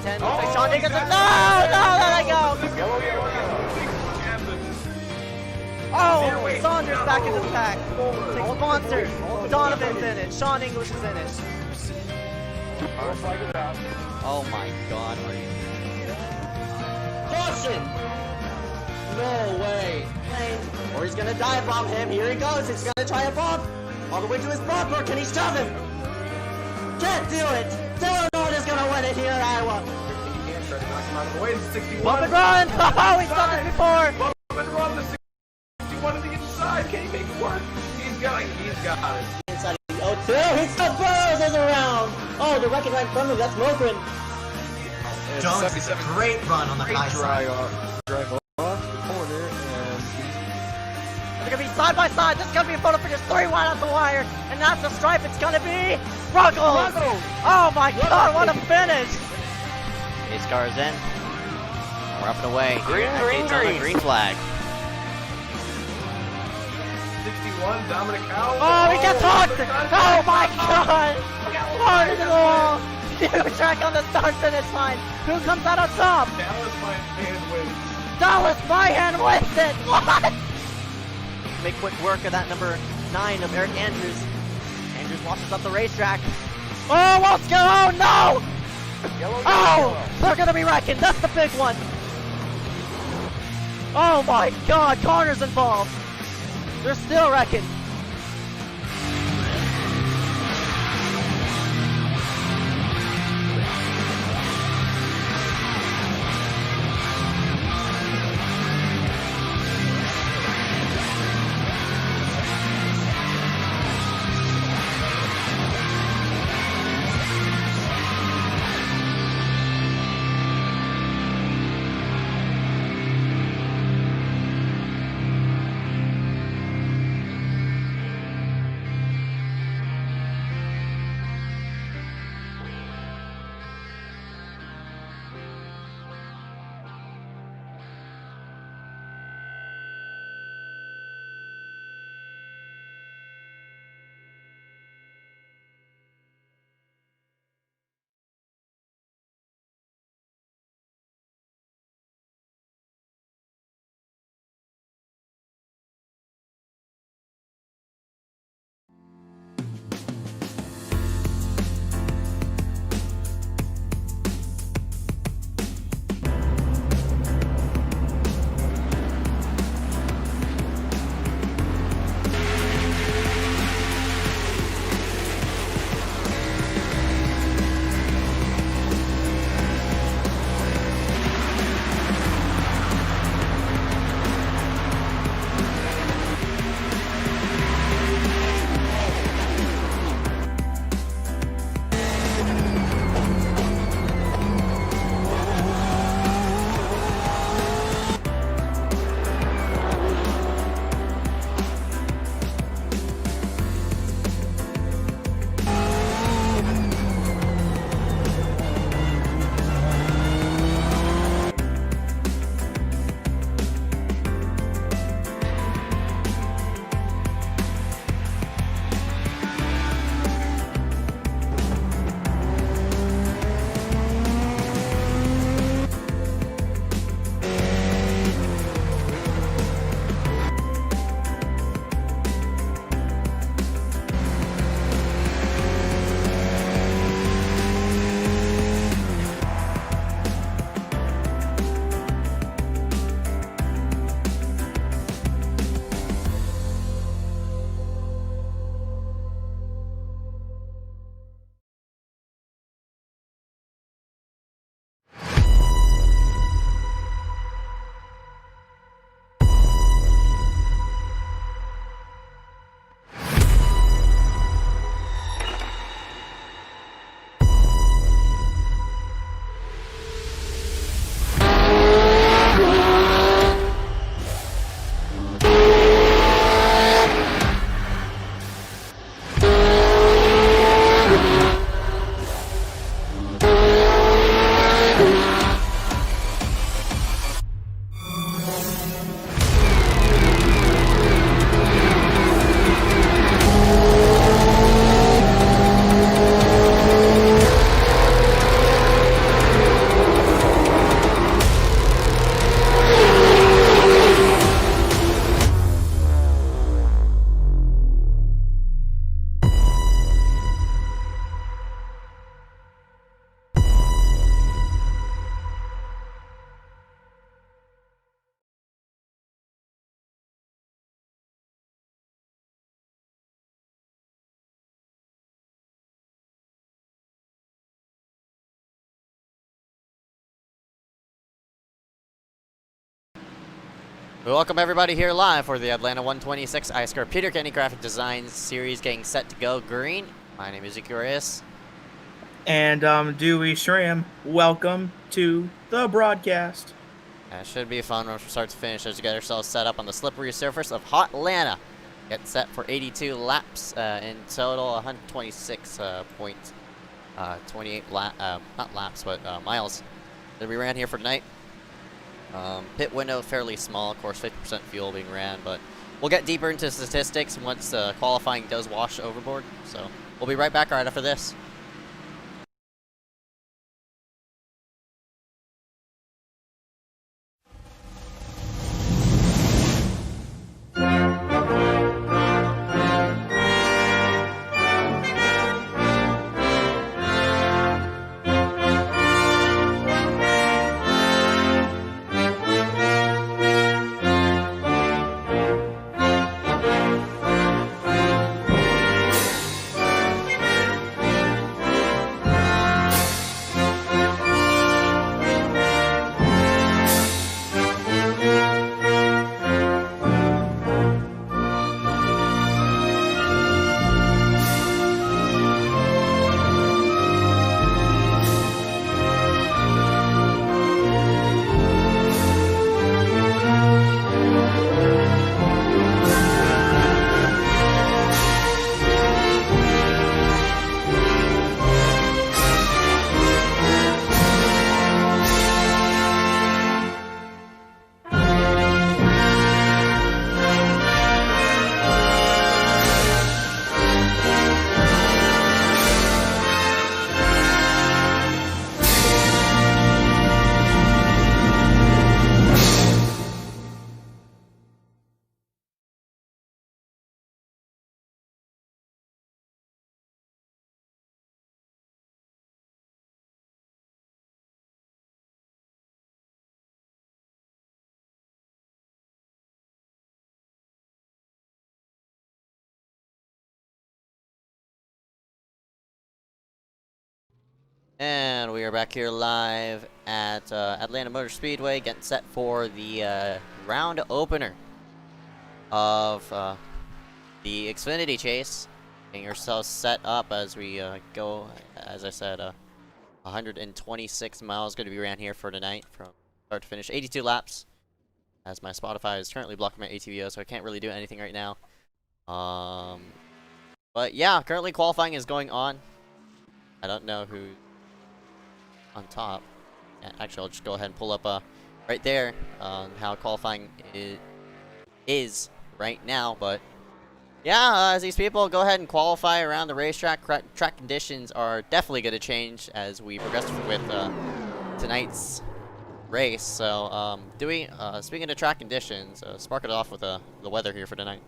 10. Looks like Sean Dickinson. No, let it go. Oh, Saunders back into the pack. Takes Sponsor. Donovan finish. Sean English finish. Oh my God, are you? Caution! No way. Or he's gonna dive bomb him. Here he goes. He's gonna try a bump. All the way to his bumper. Can he shove him? Can't do it. Dylan Norton is gonna win it here in Iowa. Bump and run! Oh, he's done this before! Bump and run the 61 to the inside. Can he make it work? He's got it. Inside of the O2. He still burrows around. Oh, the wreck is right in front of him. That's Mogren. Jones, great run on the high side. Drive off the corner and They're gonna be side by side. This is gonna be a photo finish. 3 wide off the wire. And that's the stripe. It's gonna be Ruggles. Oh my God, what a finish. iSCAR is in. We're up and away. Green flag. 61, Dominic Howell. Oh, he gets hooked! Oh my God! Hard into the wall! New track on the start finish line. Who comes out on top? Dallas Myhan wins. Dallas Myhan wins it! What? Make quick work of that number 9 of Eric Andrews. Andrews launches up the racetrack. Oh, what's going on? Oh, no! Oh, they're gonna be wrecking. That's the big one. Oh my God, Connor's involved. They're still wrecking. Welcome everybody here live for the Atlanta 126 iSCAR Peter Kenny Graphic Designs series getting set to go green. My name is Ezeckiel Reyes. And Dewey Shram, welcome to the broadcast. It should be a fun one from start to finish as we get ourselves set up on the slippery surface of Hot Atlanta. Get set for 82 laps in total, 126.28 not laps, but miles that we ran here for tonight. Pit window fairly small, of course 50% fuel being ran, but we'll get deeper into statistics once qualifying does wash overboard. So we'll be right back right after this. And we are back here live at Atlanta Motor Speedway, getting set for the round opener of the Xfinity Chase. Getting ourselves set up as we go, as I said, 126 miles going to be ran here for tonight from start to finish. 82 laps, as my Spotify is currently blocking my ATVO, so I can't really do anything right now. But yeah, currently qualifying is going on. I don't know who on top. Yeah, actually, I'll just go ahead and pull up right there on how qualifying is right now. But yeah, as these people go ahead and qualify around the racetrack, track conditions are definitely going to change as we progress with tonight's race. So, speaking of track conditions, spark it off with the weather here for tonight.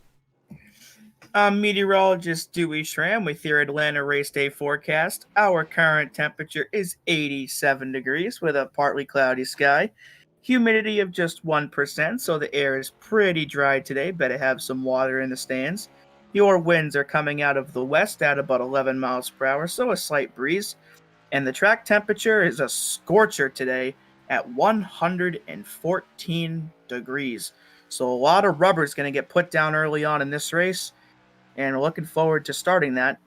I'm meteorologist Dewey Shram with your Atlanta race day forecast. Our current temperature is 87 degrees with a partly cloudy sky. Humidity of just 1%, so the air is pretty dry today. Better have some water in the stands. Your winds are coming out of the west at about 11 miles per hour, so a slight breeze. And the track temperature is a scorcher today at 114 degrees. So a lot of rubber is going to get put down early on in this race. And we're looking forward to starting that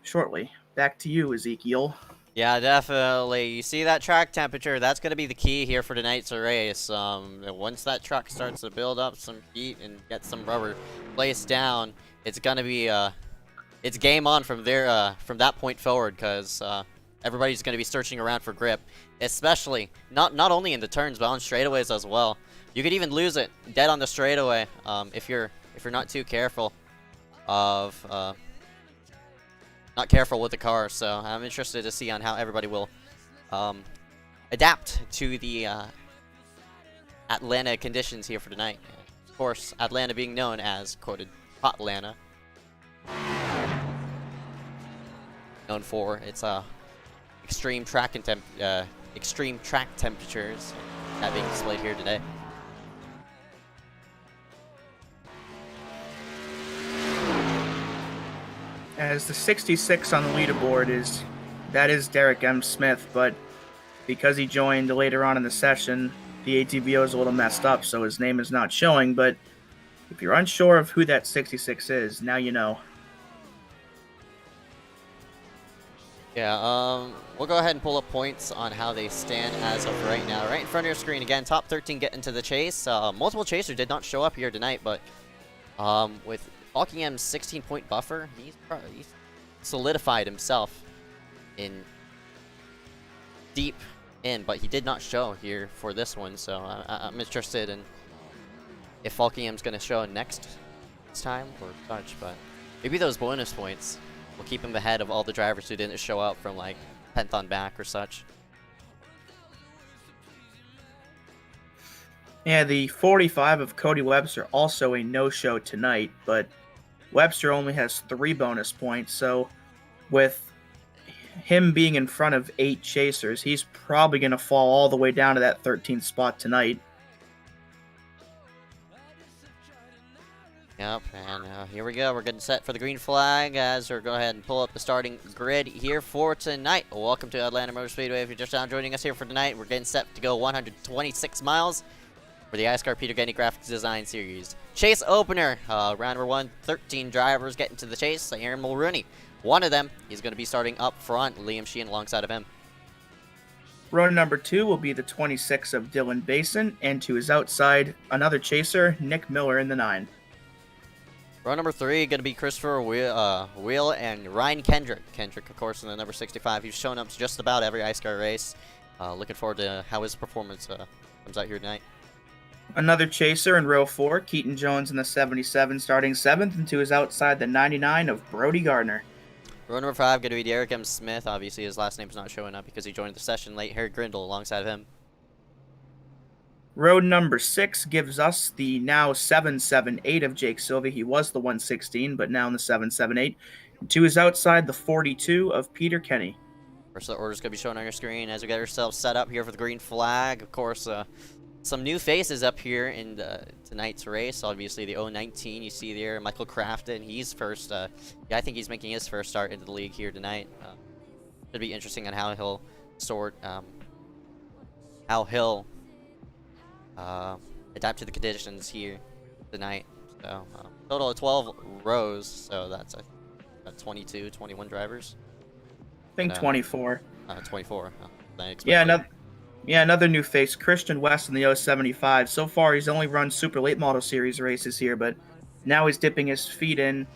shortly. Back to you, Ezeckiel. Yeah, definitely. You see that track temperature, that's going to be the key here for tonight's race. Once that truck starts to build up some heat and get some rubber placed down, it's going to be it's game on from there from that point forward, because everybody's going to be searching around for grip, especially not only in the turns but on straightaways as well. You could even lose it dead on the straightaway if you're not too careful of not careful with the car. So I'm interested to see on how everybody will adapt to the Atlanta conditions here for tonight. Of course, Atlanta being known as, quoted, Hot Atlanta, known for its extreme track temperatures that being displayed here today. As the 66 on the leaderboard that is Derek M. Smith, but because he joined later on in the session, The ATVO is a little messed up, so his name is not showing, but if you're unsure of who that 66 is, now you know. Yeah, we'll go ahead and pull up points on how they stand as of right now. Right in front of your screen again, top 13 get into the chase. Multiple chasers did not show up here tonight, but with Buckingham's 16-point buffer, he's solidified himself in deep in, but he did not show here for this one, so I'm interested in if Buckingham's going to show next time or such, but maybe those bonus points will keep him ahead of all the drivers who didn't show up from like 10th on back or such. Yeah, the 45 of Cody Webster also a no-show tonight, but Webster only has 3 bonus points, so with him being in front of 8 chasers, he's probably going to fall all the way down to that 13th spot tonight. Yep, and here we go. We're getting set for the green flag as we're go ahead and pull up the starting grid here for tonight. Welcome to Atlanta Motor Speedway. If you're just now joining us here for tonight, we're getting set to go 126 miles for the iSCAR Peter Getty Graphics Design Series. Chase opener, round number 1, 13 drivers get into the chase. Aaron Mulrooney, one of them, he's going to be starting up front. Liam Sheehan alongside of him. Row number 2 will be the 26 of Dylan Basin, and to his outside, another chaser, Nick Miller in the 9. Row number 3 going to be Christopher Wheel and Ryan Kendrick. Kendrick, of course, in the number 65. He's shown up to just about every iSCAR race. Looking forward to how his performance comes out here tonight. Another chaser in row 4, Keaton Jones in the 77, starting 7th, and to his outside, the 99 of Brody Gardner. Row number 5 going to be Derek M. Smith. Obviously, his last name's not showing up because he joined the session late. Harry Grindle alongside of him. Row number 6 gives us the now 778 of Jake Silva. He was the 116, but now in the 778. To his outside, the 42 of Peter Kenny. First, the order's going to be shown on your screen as we get ourselves set up here for the green flag. Of course, some new faces up here in tonight's race. Obviously, the 019 you see there, Michael Crafton. He's first. Yeah, I think he's making his first start into the league here tonight. Should be interesting on how he'll sort, how he'll adapt to the conditions here tonight. So, total of 12 rows. So that's 22, 21 drivers. I think 24. 24. Yeah, another new face, Christian West in the 075. So far, he's only run Super Late Model Series races here, but now he's dipping his feet in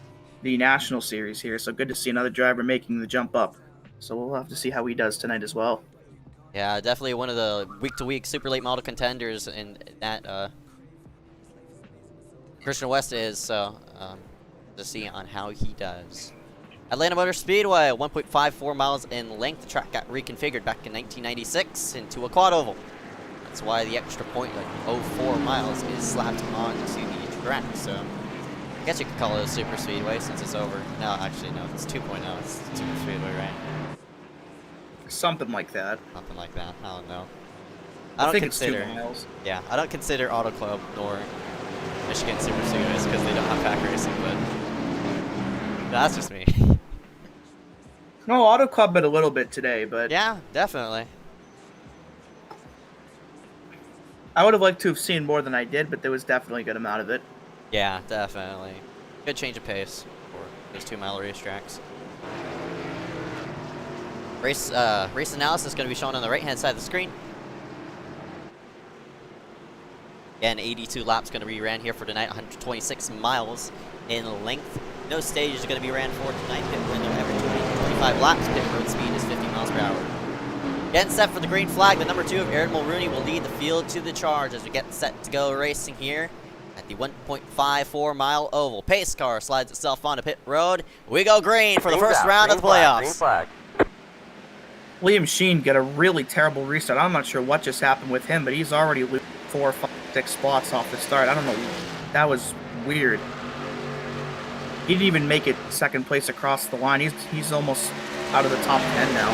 the National Series here. So good to see another driver making the jump up. So we'll have to see how he does tonight as well. Yeah, definitely one of the week-to-week Super Late Model contenders in that Christian West is. So to see on how he does. Atlanta Motor Speedway, 1.54 miles in length. The track got reconfigured back in 1996 into a quad oval. That's why the extra point, like 0.04 miles, is slapped onto the track. So I guess you could call it a super speedway since it's over. No, actually, no, it's 2.0. It's super speedway, right? Something like that. Something like that. I don't know. I think it's 2 miles. Yeah, I don't consider Auto Club nor Michigan super speedways because they don't have pack racing, but that's just me. No, Auto Club did a little bit today, but yeah, definitely. I would have liked to have seen more than I did, but there was definitely a good amount of it. Yeah, definitely. Good change of pace for those 2-mile racetracks. Race analysis is going to be shown on the right-hand side of the screen. Again, 82 laps going to be ran here for tonight, 126 miles in length. No stage is going to be ran for tonight. Pit window average 25 laps. Pit road speed is 50 miles per hour. Getting set for the green flag, the number 2 of Aaron Mulrooney will lead the field to the charge as we get set to go racing here at the 1.54 mile oval. Pace car slides itself onto pit road. We go green for the first round of the playoffs. Green flag. Liam Sheen got a really terrible restart. I'm not sure what just happened with him, but he's already lost 4, 5, 6 spots off the start. I don't know. That was weird. He didn't even make it second place across the line. He's almost out of the top 10 now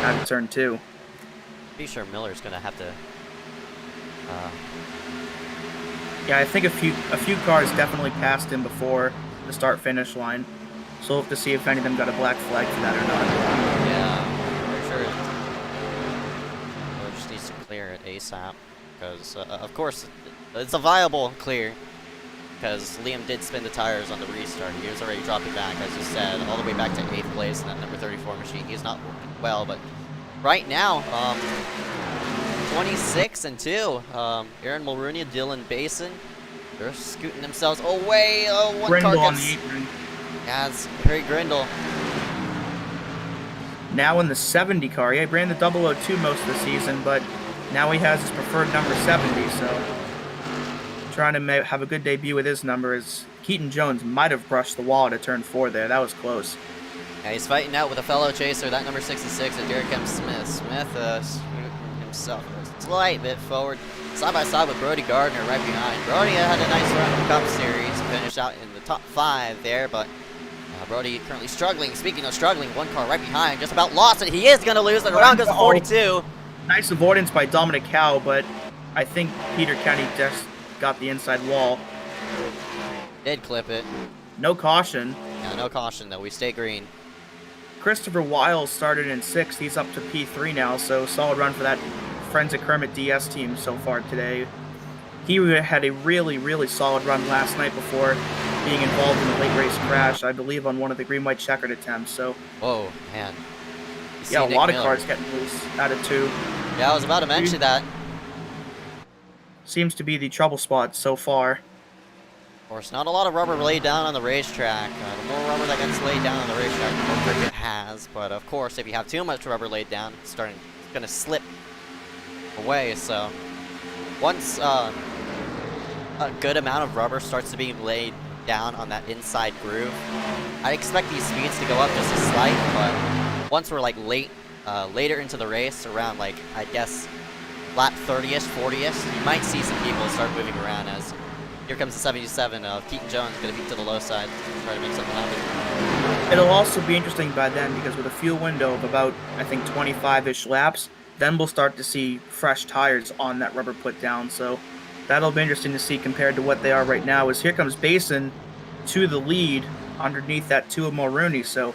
out of turn 2. Pretty sure Miller's gonna have to. Yeah, I think a few cars definitely passed him before the start-finish line. So we'll have to see if any of them got a black flag for that or not. Yeah, for sure. Miller just needs to clear it ASAP because, of course, it's a viable clear. Because Liam did spin the tires on the restart. He was already dropping back, as you said, all the way back to 8th place in that number 34 machine. He's not working well, but right now, 26-2. Aaron Mulrooney, Dylan Basin, they're scooting themselves away. Oh, one Grindle car on gets... the apron. Yeah, it's Harry Grindle. Now in the 70 car. Yeah, he ran the 002 most of the season, but now he has his preferred number 70, so trying to have a good debut with his number, as Keaton Jones might have brushed the wall at turn 4 there. That was close. Yeah, he's fighting out with a fellow chaser, that number 66, Derek M. Smith. Smith himself a slight bit forward, side by side with Brody Gardner right behind. Brody had a nice run in the Cup Series, finished out in the top 5 there, but Brody currently struggling. Speaking of struggling, one car right behind, just about lost it. He is going to lose it. Around goes 42. Nice avoidance by Dominic Howe, but I think Peter Kenny just got the inside wall. Did clip it. No caution. Yeah, no caution though. We stay green. Christopher Wiles started in 6th. He's up to P3 now, so solid run for that Friends of Kermit DS team so far today. He had a really, really solid run last night before being involved in a late race crash, I believe on one of the green-white checkered attempts. So, whoa, man. yeah, a lot of cars getting loose out of 2. Yeah, I was about to mention that. Seems to be the trouble spot so far. Of course, not a lot of rubber laid down on the racetrack. The more rubber that gets laid down on the racetrack, the more grip it has. But of course, if you have too much rubber laid down, it's going to slip away. So once a good amount of rubber starts to be laid down on that inside groove, I expect these speeds to go up just a slight. But once we're like later into the race, around like I guess lap 30ish, 40ish, you might see some people start moving around, as here comes the 77 of Keaton Jones, going to beat to the low side, try to make something happen. It'll also be interesting by then, because with a fuel window of about, I think, 25-ish laps, then we'll start to see fresh tires on that rubber put down, so that'll be interesting to see compared to what they are right now, as here comes Basin to the lead underneath that 2 of Mulrooney, so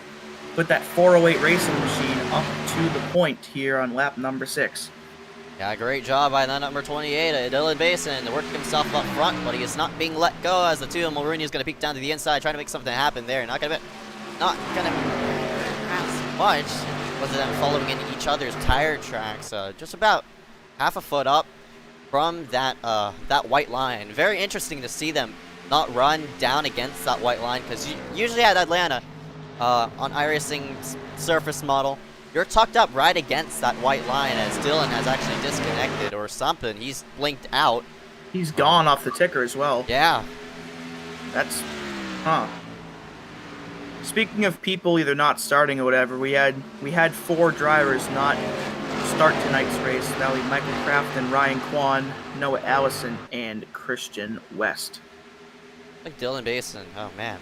put that 408 racing machine up to the point here on lap number 6. Yeah, great job by that number 28, Dylan Basin, working himself up front, but he is not being let go, as the 2 of Mulrooney is going to peek down to the inside, trying to make something happen there. Not gonna pass much. Was them following in each other's tire tracks, just about half a foot up from that that white line. Very interesting to see them not run down against that white line, because usually at Atlanta, on iRacing's surface model, you're tucked up right against that white line, as Dylan has actually disconnected or something. He's blinked out. He's gone off the ticker as well. Yeah. That's... Speaking of people either not starting or whatever, we had 4 drivers not start tonight's race. That would be Michael Crafton, Ryan Kwan, Noah Allison, and Christian West. Like Dylan Basin. Oh, man.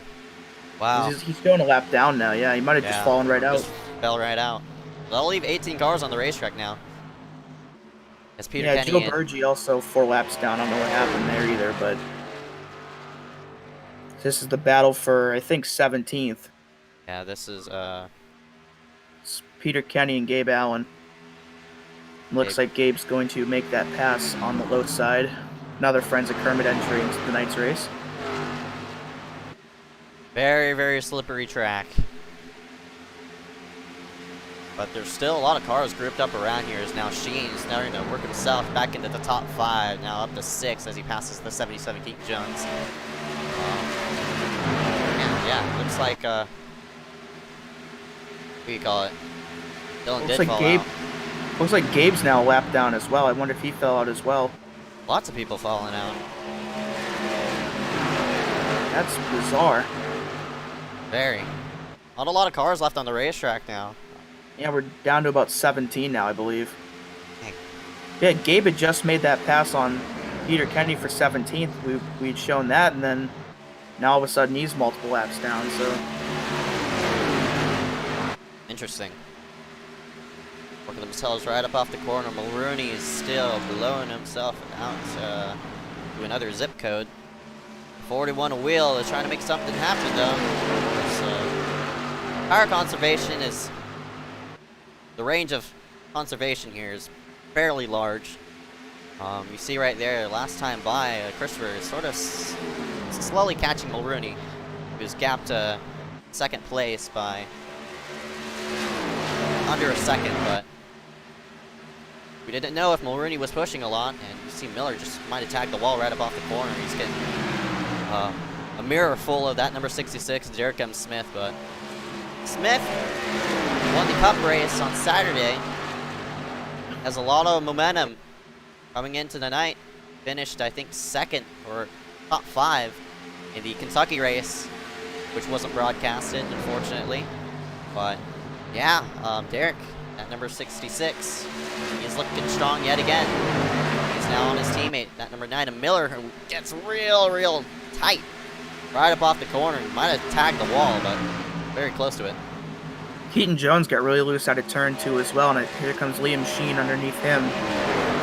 Wow. He's going a lap down now, yeah. He might have just fallen right out. Just fell right out. They'll leave 18 cars on the racetrack now. As Peter Kenny Joe Bergie also 4 laps down. I don't know what happened there either, but this is the battle for, I think, 17th. Yeah, this is It's Peter Kenny and Gabe Allen. Looks like Gabe's going to make that pass on the low side. Another Friends of Kermit entry into tonight's race. very, very slippery track. But there's still a lot of cars grouped up around here, as now Sheen's starting to work himself back into the top 5, now up to 6 as he passes the 77 Keaton Jones. Yeah, looks like, what do you call it? Dylan did fall out. Looks like Gabe's now a lap down as well. I wonder if he fell out as well. Lots of people falling out. That's bizarre. Very. Not a lot of cars left on the racetrack now. Yeah, we're down to about 17 now, I believe. Dang. Yeah, Gabe had just made that pass on Peter Kenny for 17th. We'd shown that, and then now all of a sudden he's multiple laps down, so... Interesting. Working themselves right up off the corner. Mulrooney is still blowing himself out to another zip code. 41 a wheel is trying to make something happen, though. So, power conservation is... The range of conservation here is fairly large. You see right there, last time by, Christopher is sort of slowly catching Mulrooney, who's gapped second place by under a second, but we didn't know if Mulrooney was pushing a lot, and you see Miller just might have tagged the wall right up off the corner. He's getting a mirror full of that number 66, Derek M. Smith, but Smith won the cup race on Saturday, has a lot of momentum coming into the night, finished I think second or top 5 in the Kentucky race, which wasn't broadcasted unfortunately, but yeah, Derek at number 66, he's looking strong yet again. He's now on his teammate, that number 9, Miller, who gets real tight right up off the corner. Might have tagged the wall, but very close to it. Keaton Jones got really loose out of turn 2 as well, and here comes Liam Sheen underneath him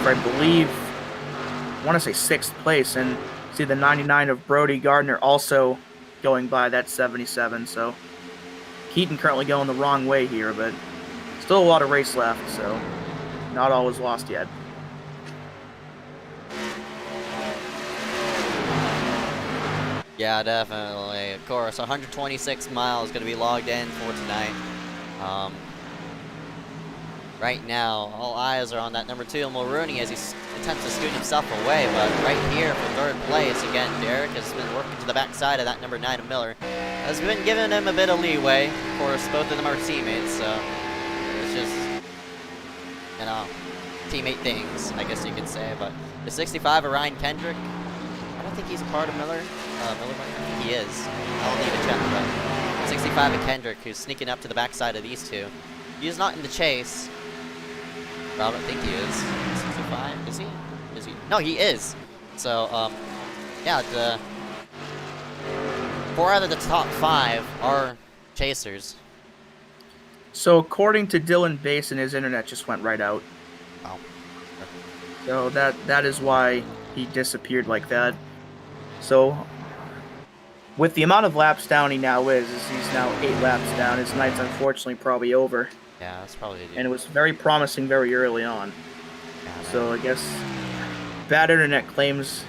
for, I believe, I want to say 6th place, and see the 99 of Brody Gardner also going by that 77, so Keaton currently going the wrong way here, but still a lot of race left, so not all is lost yet. Yeah, definitely. Of course, 126 miles going to be logged in for tonight. Right now, all eyes are on that number 2, Mulrooney, as he attempts to scoot himself away, but right here for 3rd place, again, Derek has been working to the backside of that number 9 of Miller. Has been giving him a bit of leeway. Of course, both of them are teammates, so it's just, you know, teammate things, I guess you could say. But the 65 of Ryan Kendrick, I don't think he's a part of Miller. I think he is. I'll need to check, but 65 of Kendrick, who's sneaking up to the backside of these two. He is not in the chase. Well, I don't think he is. 65? Is he? Is he? No, he is. So, yeah, the 4 out of the top 5 are chasers. So according to Dylan Basin, his internet just went right out. Oh. So that is why he disappeared like that. So with the amount of laps down he now is he's now 8 laps down. His night's unfortunately probably over. Yeah, that's probably it. And it was very promising very early on. Yeah, so I guess bad internet claims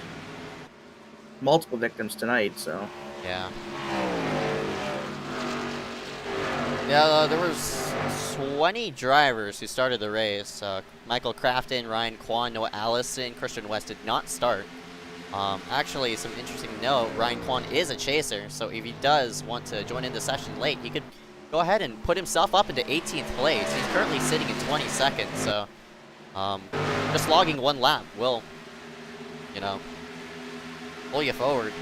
multiple victims tonight, so. Yeah. Yeah, there was 20 drivers who started the race. Michael Crafton, Ryan Kwan, Noah Allison, Christian West did not start. Actually, some interesting note, Ryan Kwan is a chaser, so if he does want to join in the session late, he could go ahead and put himself up into 18th place. He's currently sitting in 22nd, so just logging 1 lap will, you know, pull you forward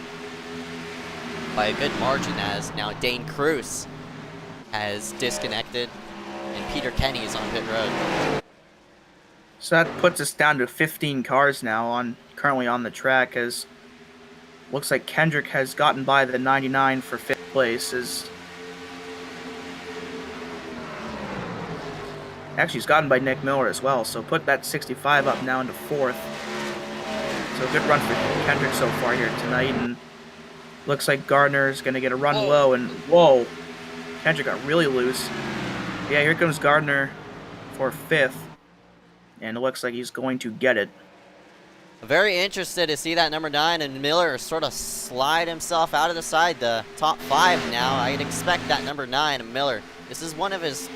by a good margin, as now Dane Cruz has disconnected and Peter Kenny is on pit road. So that puts us down to 15 cars now currently on the track, as looks like Kendrick has gotten by the 99 for 5th place. Actually, he's gotten by Nick Miller as well, so put that 65 up now into 4th. So good run for Kendrick so far here tonight, and looks like Gardner is going to get a run low, and whoa, Kendrick got really loose. Yeah, here comes Gardner for 5th, and it looks like he's going to get it. Very interested to see that number 9 and Miller sort of slide himself out of the side, the top 5 now. I'd expect that number 9 and Miller. This is one of his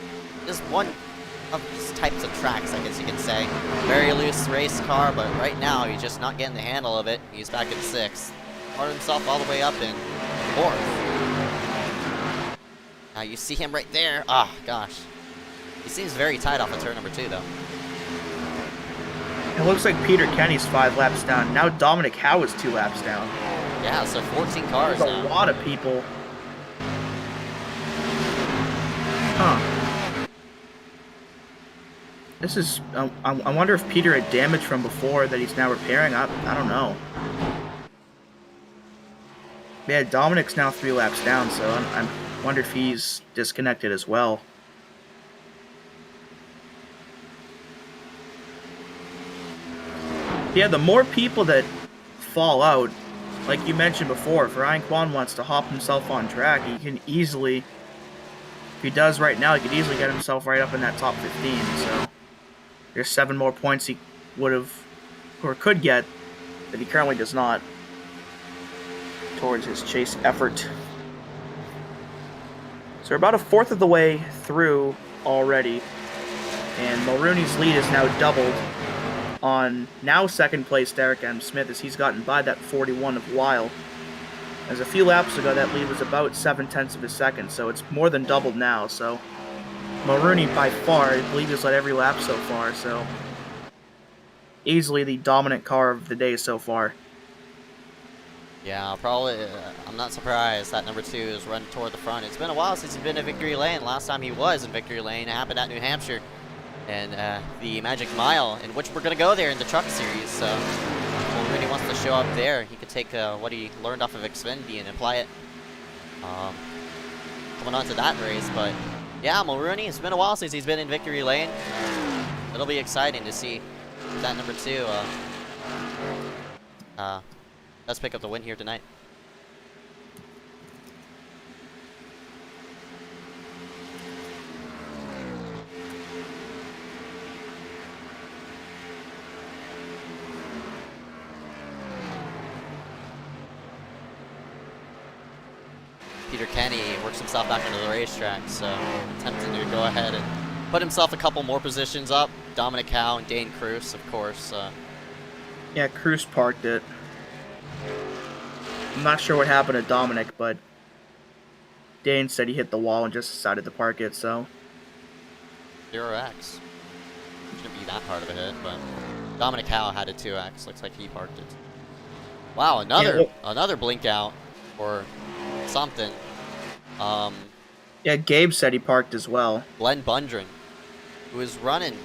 types of tracks, I guess you could say. Very loose race car, but right now he's just not getting the handle of it. He's back in 6th. Brought himself all the way up in 4th. Now you see him right there. Ah, gosh. He seems very tight off of turn number 2, though. It looks like Peter Kenny's 5 laps down. Now Dominic Howe is 2 laps down. Yeah, so 14 cars There's now. a lot of people. Huh. This is, I wonder if Peter had damage from before that he's now repairing. I don't know. Yeah, Dominic's now 3 laps down, so I wonder if he's disconnected as well. Yeah, the more people that fall out, like you mentioned before, if Ryan Kwan wants to hop himself on track, he can easily, if he does right now, he could easily get himself right up in that top 15, so there's 7 more points he would have or could get, that he currently does not, towards his chase effort. So we're about a fourth of the way through already, and Mulrooney's lead is now doubled on now second place Derek M. Smith, as he's gotten by that 41 of Weil. As a few laps ago, that lead was about 7/10 of a second, so it's more than doubled now. So Mulrooney by far, I believe, has led every lap so far, so easily the dominant car of the day so far. Yeah, probably. I'm not surprised that number 2 is running toward the front. It's been a while since he's been in victory lane. Last time he was in victory lane, it happened at New Hampshire, and the Magic Mile, in which we're going to go there in the Truck Series. So Mulrooney wants to show up there. He could take what he learned off of Xfinity and apply it coming on to that race. But yeah, Mulrooney, it's been a while since he's been in victory lane. It'll be exciting to see if that number 2 does pick up the win here tonight. Peter Kenny works himself back into the racetrack, so attempting to go ahead and put himself a couple more positions up. Dominic Howe and Dane Cruz, of course. Yeah, Cruz parked it. I'm not sure what happened to Dominic, but Dane said he hit the wall and just decided to park it, so. 0x. Shouldn't be that hard of a hit, but Dominic Howe had a 2x. Looks like he parked it. Wow, another blink out or something. Yeah, Gabe said he parked as well. Glenn Bundren, who is running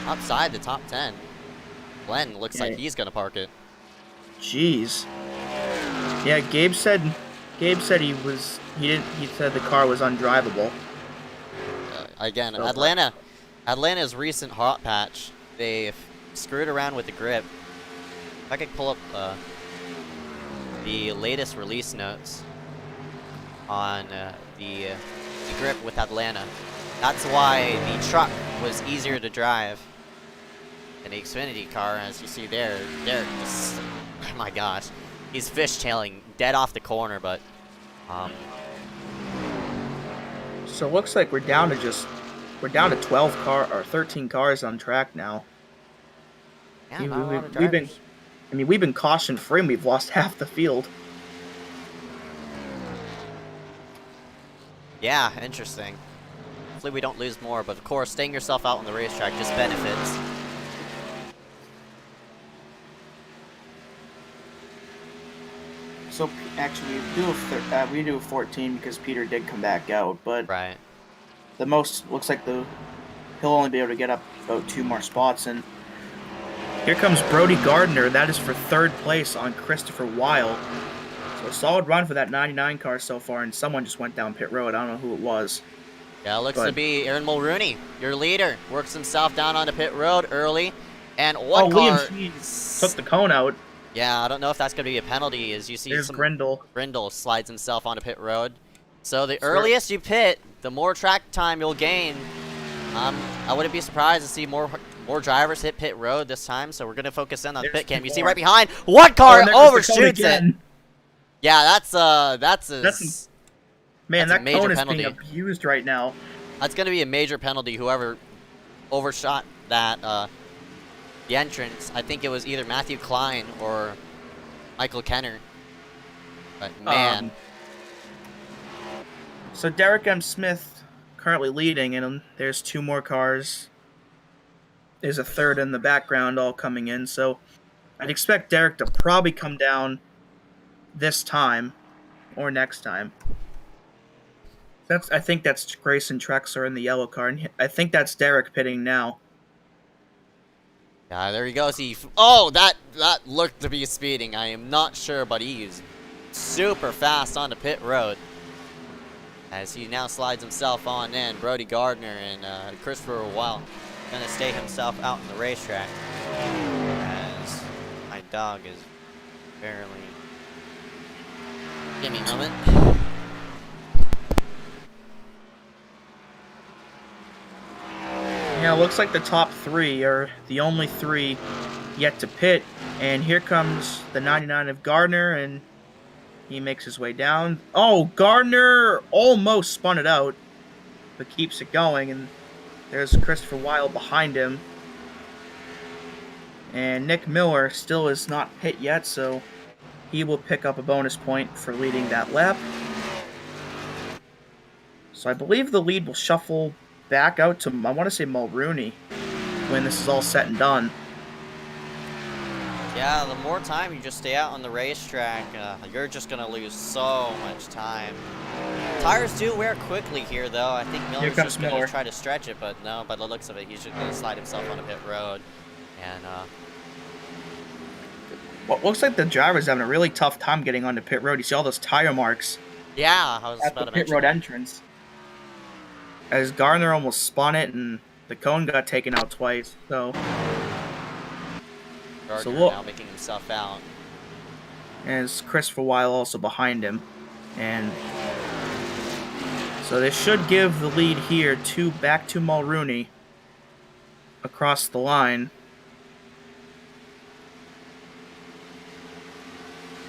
outside the top 10. Glenn looks like he's gonna park it. Jeez. Yeah, Gabe said he said the car was undrivable. Again, So Atlanta's recent hot patch, they screwed around with the grip. If I could pull up the latest release notes on the grip with Atlanta. That's why the truck was easier to drive than the Xfinity car, as you see there. Derek just, oh my gosh, he's fishtailing dead off the corner, but so it looks like we're down to 12 car or 13 cars on track now. Yeah, not a lot of drivers. We've been caution free and we've lost half the field. Yeah, interesting. Hopefully we don't lose more, but of course, staying yourself out on the racetrack just benefits. So actually, we do a 14 because Peter did come back out, but Right. the most looks like he'll only be able to get up about 2 more spots, and here comes Brody Gardner. That is for 3rd place on Christopher Weil. So a solid run for that 99 car so far, and someone just went down pit road. I don't know who it was. Yeah, it looks to be Aaron Mulrooney, your leader. Works himself down onto pit road early. And what car... Liam Sheed took the cone out. Yeah, I don't know if that's going to be a penalty, as you see There's Grindle. Grindle slides himself onto pit road. So the earliest you pit, the more track time you'll gain. I wouldn't be surprised to see more drivers hit pit road this time, so we're going to focus in on the pit cam. You see right behind, one car overshoots it. Yeah, that's Man, that cone is being abused right now. That's going to be a major penalty, whoever overshot that, the entrance. I think it was either Matthew Klein or Michael Kenner. But, man. So Derek M. Smith currently leading, and there's 2 more cars. There's a 3rd in the background all coming in, so I'd expect Derek to probably come down this time or next time. I think that's Grayson Trexler in the yellow car, and I think that's Derek pitting now. Yeah, there he goes. Oh, that looked to be speeding. I am not sure, but he's super fast on the pit road. As he now slides himself on in, Brody Gardner and Christopher Weil gonna stay himself out in the racetrack. As my dog is barely. Give me a moment. Yeah, it looks like the top 3 are the only 3 yet to pit. And here comes the 99 of Gardner, and he makes his way down. Oh, Gardner almost spun it out, but keeps it going. And there's Christopher Weil behind him. And Nick Miller still is not pit yet, so he will pick up a bonus point for leading that lap. So I believe the lead will shuffle back out to, I want to say, Mulrooney when this is all said and done. Yeah, the more time you just stay out on the racetrack, you're just going to lose so much time. Tires do wear quickly here, though. I think Miller's just going to try to stretch it, but no, by the looks of it, he's just going to slide himself on a pit road. And, well, it looks like the driver's having a really tough time getting onto pit road. You see all those tire marks. Yeah, I was at about the to mention pit road entrance. As Gardner almost spun it, and the cone got taken out twice. So Gardner now making himself out. As Christopher Weil also behind him, and so this should give the lead here back to Mulrooney across the line.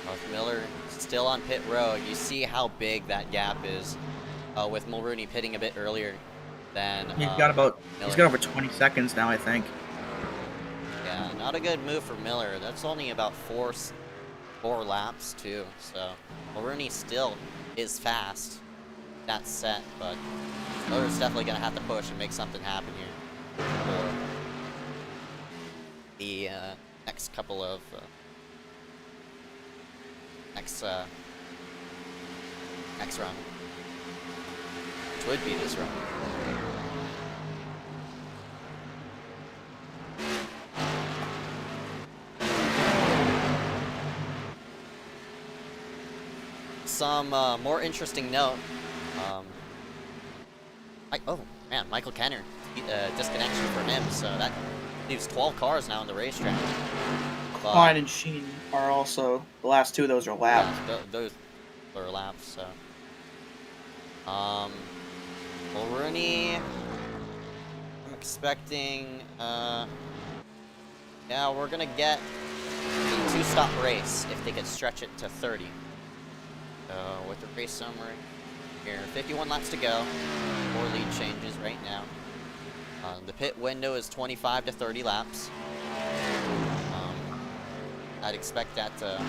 With Miller still on pit road, you see how big that gap is. With Mulrooney pitting a bit earlier than he's got over 20 seconds now, I think. Yeah, not a good move for Miller. That's only about four laps too. So Mulrooney still is fast. That's set, but Miller's definitely gonna have to push and make something happen here for the next couple of next run. Would be this run. Some more interesting note. Oh man, Michael Kenner disconnection for him, so that leaves 12 cars now on the racetrack. Klein and Sheen are also the last 2 of those are lapped. Yeah, those are laps. So. Mulrooney, I'm expecting, yeah, we're gonna get a 2-stop race if they could stretch it to 30. So, with the race summary here, 51 laps to go, 4 lead changes right now. The pit window is 25 to 30 laps. I'd expect that to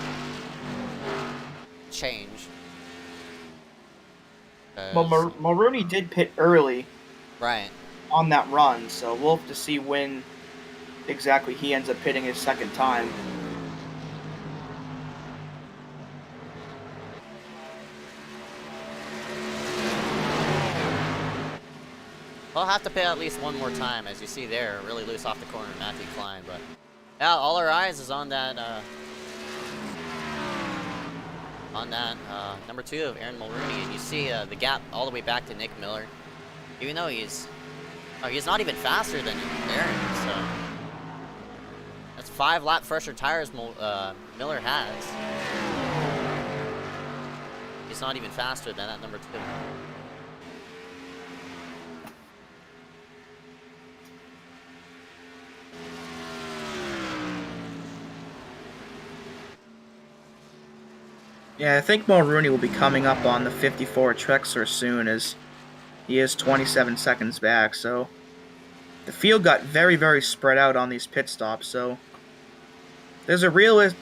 change. Well, Mulrooney did pit early, right, on that run, so we'll have to see when exactly he ends up pitting his second time. I'll have to pit at least one more time, as you see there, really loose off the corner, Matthew Klein. But yeah, all our eyes is on that. Number 2 of Aaron Mulrooney, and you see the gap all the way back to Nick Miller. Even though he's not even faster than Aaron, so that's 5 lap fresher tires Miller has. He's not even faster than that number 2. Yeah, I think Mulrooney will be coming up on the 54 Trexler soon, as he is 27 seconds back. So the field got very, very spread out on these pit stops. So there's a real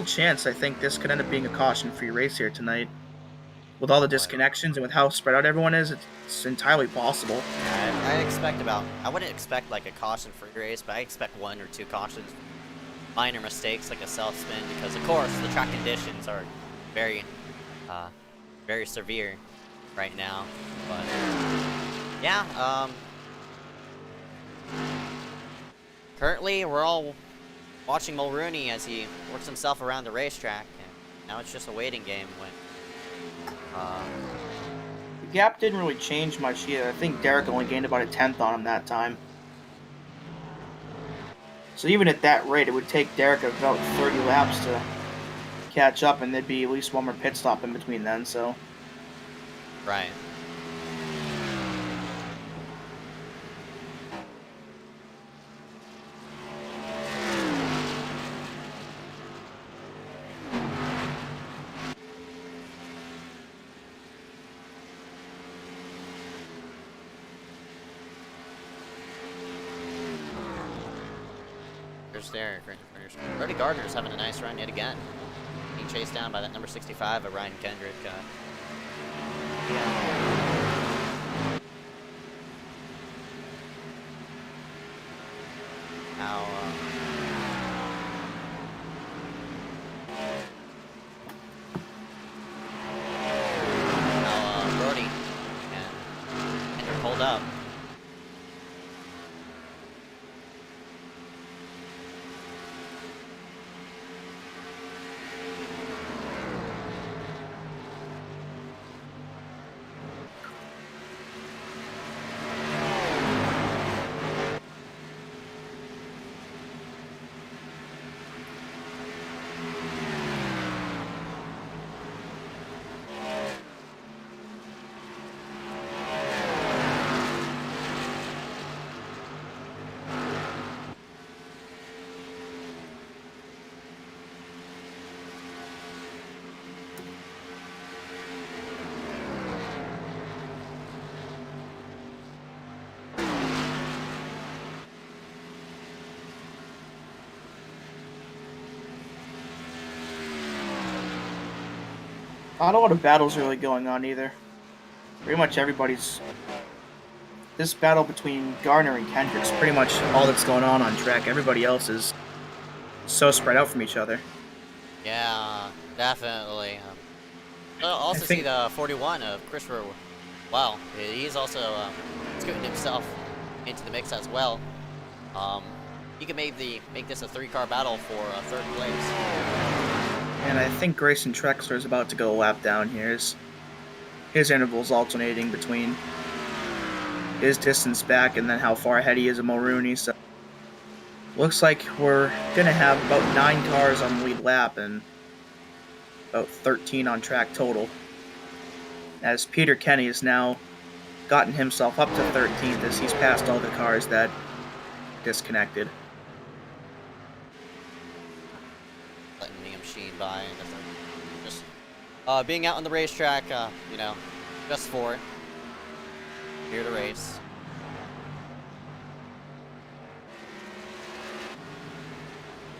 chance I think this could end up being a caution-free race here tonight. With all the disconnections and with how spread out everyone is, it's entirely possible. Yeah, I wouldn't expect like a caution-free race, but I expect 1 or 2 cautions. Minor mistakes like a self-spin, because of course the track conditions are very, very severe right now. But yeah, currently we're all watching Mulrooney as he works himself around the racetrack, and now it's just a waiting game. When the gap didn't really change much either. I think Derek only gained about a 10th on him that time. So even at that rate, it would take Derek about 30 laps to catch up, and there'd be at least one more pit stop in between then, so. Right. There's there. Brody Gardner's having a nice run yet again. Being chased down by that number 65 of Ryan Kendrick. Now, Brody and Kendrick pulled up. Not a lot of battles really going on either. Pretty much everybody's... This battle between Gardner and Kendrick's pretty much all that's going on track. Everybody else is so spread out from each other. Yeah, definitely. I'll also see the 41 of Christopher. Wow, he's also scooting himself into the mix as well. He can make this a 3-car battle for 3rd place. And I think Grayson Trexler is about to go a lap down here. His interval's alternating between his distance back and then how far ahead he is of Mulrooney. So looks like we're gonna have about 9 cars on the lead lap and about 13 on track total. As Peter Kenny has now gotten himself up to 13th as he's passed all the cars that disconnected. Letting Liam Sheen by, just being out on the racetrack, you know, just for it. Here to race.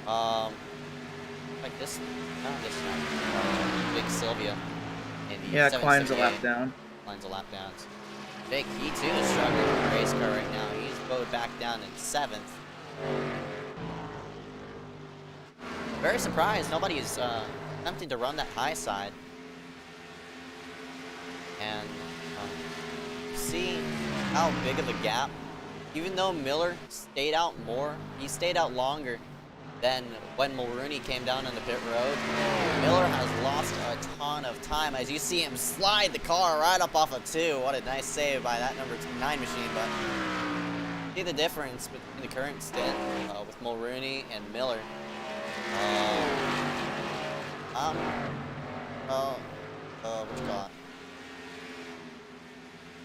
Like this, Big Sylvia. Yeah, Klein's a lap down. Klein's a lap down. Vic, he too is struggling with the race car right now. He's bowed back down in 7th. Very surprised. Nobody's attempting to run that high side. And see how big of a gap. Even though Miller stayed out more, he stayed out longer than when Mulrooney came down on the pit road. Miller has lost a ton of time as you see him slide the car right up off of 2. What a nice save by that number 9 machine. But see the difference between the current stint with Mulrooney and Miller. What you call it?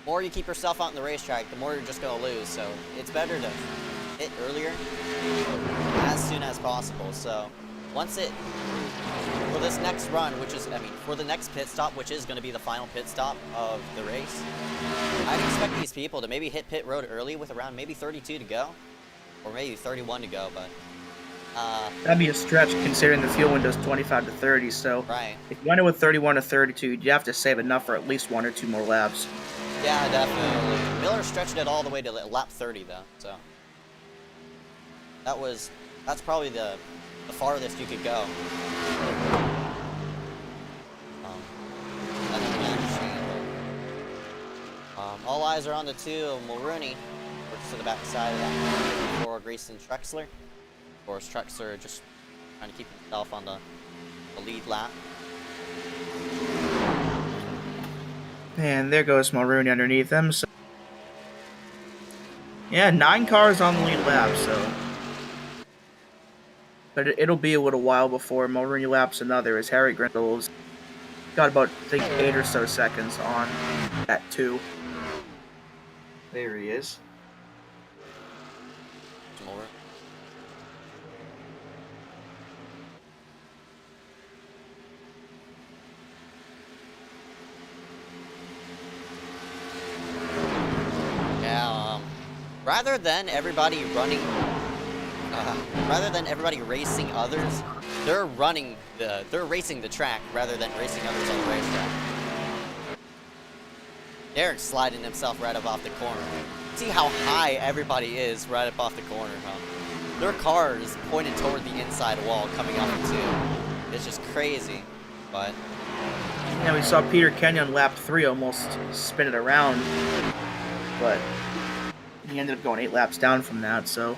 The more you keep yourself out in the racetrack, the more you're just going to lose. So it's better to hit earlier as soon as possible. So once it, for this next run, which is, for the next pit stop, which is going to be the final pit stop of the race, I'd expect these people to maybe hit pit road early with around maybe 32 to go, or maybe 31 to go, but that'd be a stretch considering the fuel window's 25 to 30, so right. If you went in with 31 to 32, you'd have to save enough for at least 1 or 2 more laps. Yeah, definitely. Miller stretched it all the way to lap 30 though, so that's probably the farthest you could go. All eyes are on the 2 of Mulrooney, works to the back side of that for Grayson Trexler. Of course, Trexler just trying to keep himself on the lead lap. And there goes Mulrooney underneath them. So yeah, 9 cars on the lead lap, so. But it'll be a little while before Mulrooney laps another, as Harry Grindle's got about, I think, 8 or so seconds on that 2. There he is. More. Yeah, rather than everybody running rather than everybody racing others, they're racing the track rather than racing others on the racetrack. Derek's sliding himself right up off the corner. See how high everybody is right up off the corner, huh? Their car is pointed toward the inside wall coming off the tube. It's just crazy, but... Yeah, we saw Peter Kenyon on lap 3 almost spin it around, but he ended up going 8 laps down from that, so...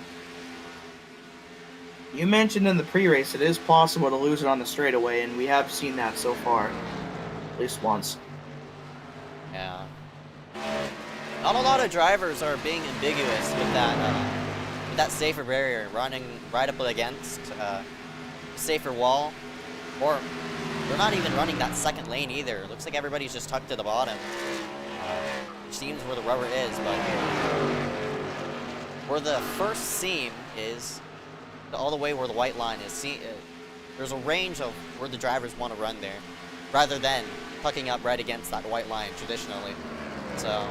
You mentioned in the pre-race it is possible to lose it on the straightaway, and we have seen that so far. At least once. Yeah. Not a lot of drivers are being ambiguous with that safer barrier, running right up against a safer wall, or they're not even running that second lane either. It looks like everybody's just tucked to the bottom, which seems where the rubber is, but where the first seam is, all the way where the white line is, there's a range of where the drivers want to run there, rather than tucking up right against that white line traditionally. So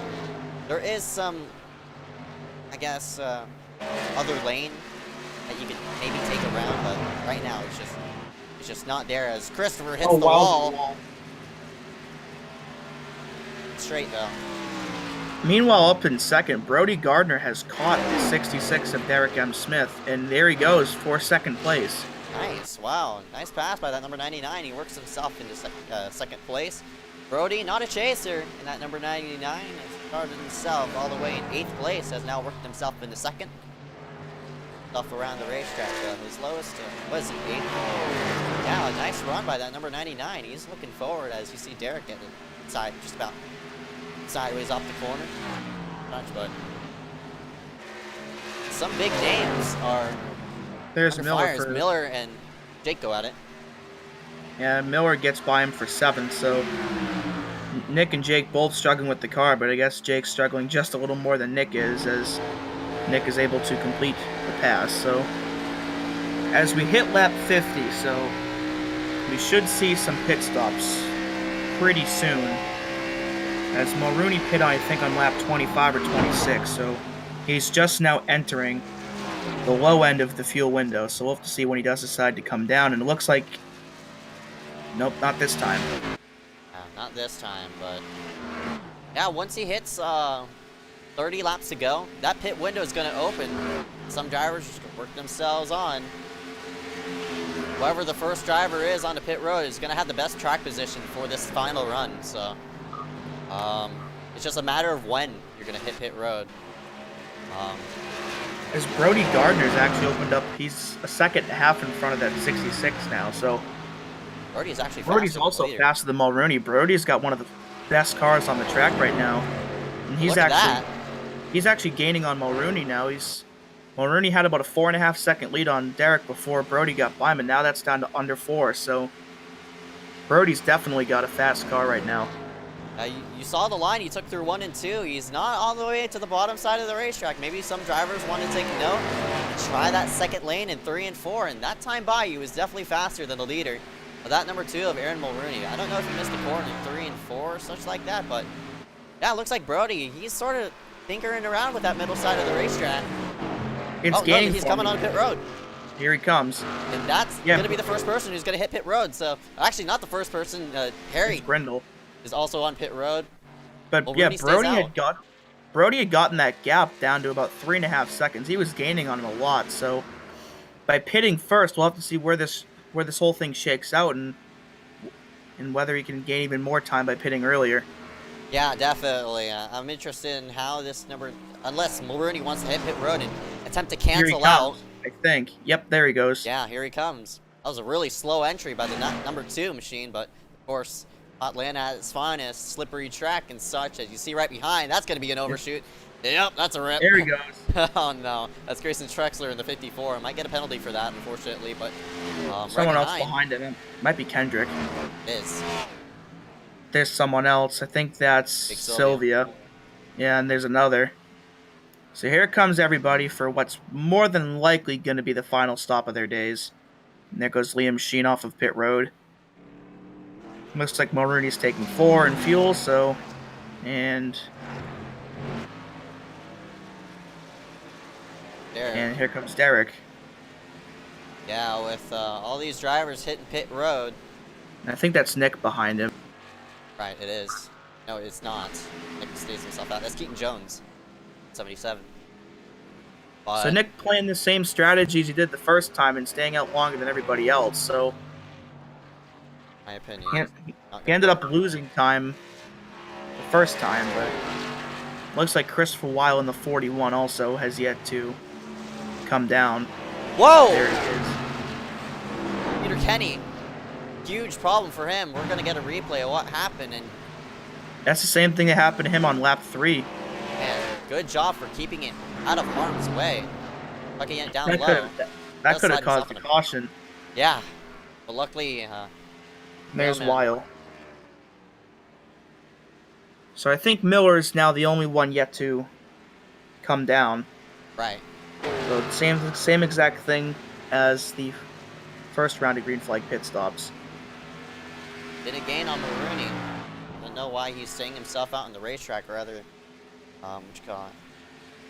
there is some, I guess, other lane that you could maybe take around, but right now it's just not there as Christopher hits the wall. Straight though. Meanwhile, up in second, Brody Gardner has caught the 66 of Derek M. Smith, and there he goes for second place. Nice, wow, nice pass by that number 99. He works himself into second place. Brody, not a chaser, in that number 99, has started himself all the way in 8th place, has now worked himself into second. Stuff around the racetrack, his lowest, was it 8th? Yeah, a nice run by that number 99. He's looking forward as you see Derek getting inside, just about sideways off the corner. Not much, but some big names are. There's Miller. Miller and Jake go at it. Yeah, Miller gets by him for 7th, so Nick and Jake both struggling with the car, but I guess Jake's struggling just a little more than Nick is, as Nick is able to complete the pass. So as we hit lap 50, so we should see some pit stops pretty soon, as Mulrooney pit, I think, on lap 25 or 26, so he's just now entering the low end of the fuel window, so we'll have to see when he does decide to come down, and it looks like, nope, not this time. Not this time, but yeah, once he hits 30 laps to go, that pit window is going to open. Some drivers just work themselves on. Whoever the first driver is on the pit road is going to have the best track position for this final run, so it's just a matter of when you're going to hit pit road. As Brody Gardner's actually opened up, he's a second and a half in front of that 66 now, so Brody's actually Brody's also faster than Mulrooney. Brody's got one of the best cars on the track right now, and he's actually gaining on Mulrooney now. Mulrooney had about a 4.5 second lead on Derek before Brody got by him, and now that's down to under 4. So Brody's definitely got a fast car right now. You saw the line he took through 1 and 2. He's not all the way to the bottom side of the racetrack. Maybe some drivers want to take note and try that second lane in 3 and 4. And that time by you was definitely faster than the leader. That number 2 of Aaron Mulrooney. I don't know if he missed a corner in 3 and 4 or such like that, but yeah, it looks like Brody, he's sort of tinkering around with that middle side of the racetrack. It's gaining. No, he's coming on pit road. Here he comes. And that's going to be the first person who's going to hit pit road. So actually, not the first person. Harry Grindle is also on pit road. But yeah, Brody had gotten that gap down to about 3.5 seconds. He was gaining on him a lot. So by pitting first, we'll have to see where this whole thing shakes out, and whether he can gain even more time by pitting earlier. Yeah, definitely. I'm interested in how this number, unless Mulrooney wants to hit pit road and attempt to cancel out. I think. Yep, there he goes. Yeah, here he comes. That was a really slow entry by the number 2 machine, but of course, Atlanta at its finest, slippery track and such, as you see right behind. That's going to be an overshoot. Yep, that's a rip. There he goes. Oh no, that's Grayson Trexler in the 54. Might get a penalty for that, unfortunately, but someone else behind him. Might be Kendrick. It is. There's someone else. I think that's Sylvia. Yeah, and there's another. So here comes everybody for what's more than likely going to be the final stop of their days. And there goes Liam Sheen off of pit road. Looks like Mulrooney's taking 4 in fuel, so... And Derek. here comes Derek. Yeah, with all these drivers hitting pit road. I think that's Nick behind him. Right, it is. No, it's not. Nick stays himself out. That's Keaton Jones, 77. But So Nick playing the same strategies he did the first time and staying out longer than everybody else. So my opinion. he ended up losing time the first time, but looks like Christopher Weil in the 41 also has yet to come down. Whoa! There he is. Peter Kenny. Huge problem for him. We're going to get a replay of what happened. And That's the same thing that happened to him on lap 3. man, good job for keeping it out of harm's way. Fucking it down That low. could have caused a caution. Yeah. But luckily, There's man. Weil. So I think Miller's now the only one yet to come down. right. So same exact thing as the first round of green flag pit stops. Didn't gain on Maroney. I don't know why he's staying himself out on the racetrack rather. What you call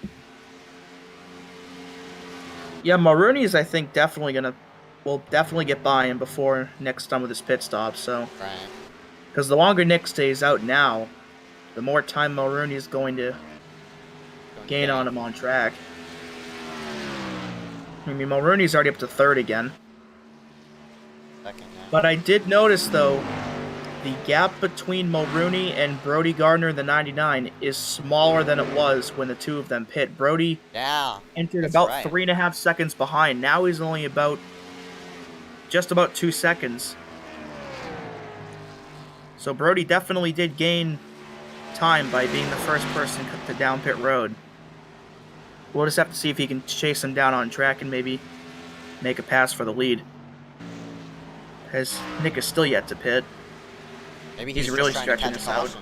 it? Yeah, Maroney's I think will definitely get by him before Nick's done with his pit stop. So Right. because the longer Nick stays out now, the more time Maroney is going to gain on him on track. I mean, Mulrooney's already up to third again. Second now. But I did notice, though, the gap between Mulrooney and Brody Gardner, the 99, is smaller than it was when the two of them pit. Brody entered about 3.5 seconds behind. Now he's only just about 2 seconds. So Brody definitely did gain time by being the first person to down pit road. We'll just have to see if he can chase him down on track and maybe make a pass for the lead. As Nick is still yet to pit. Maybe he's really stretching this out.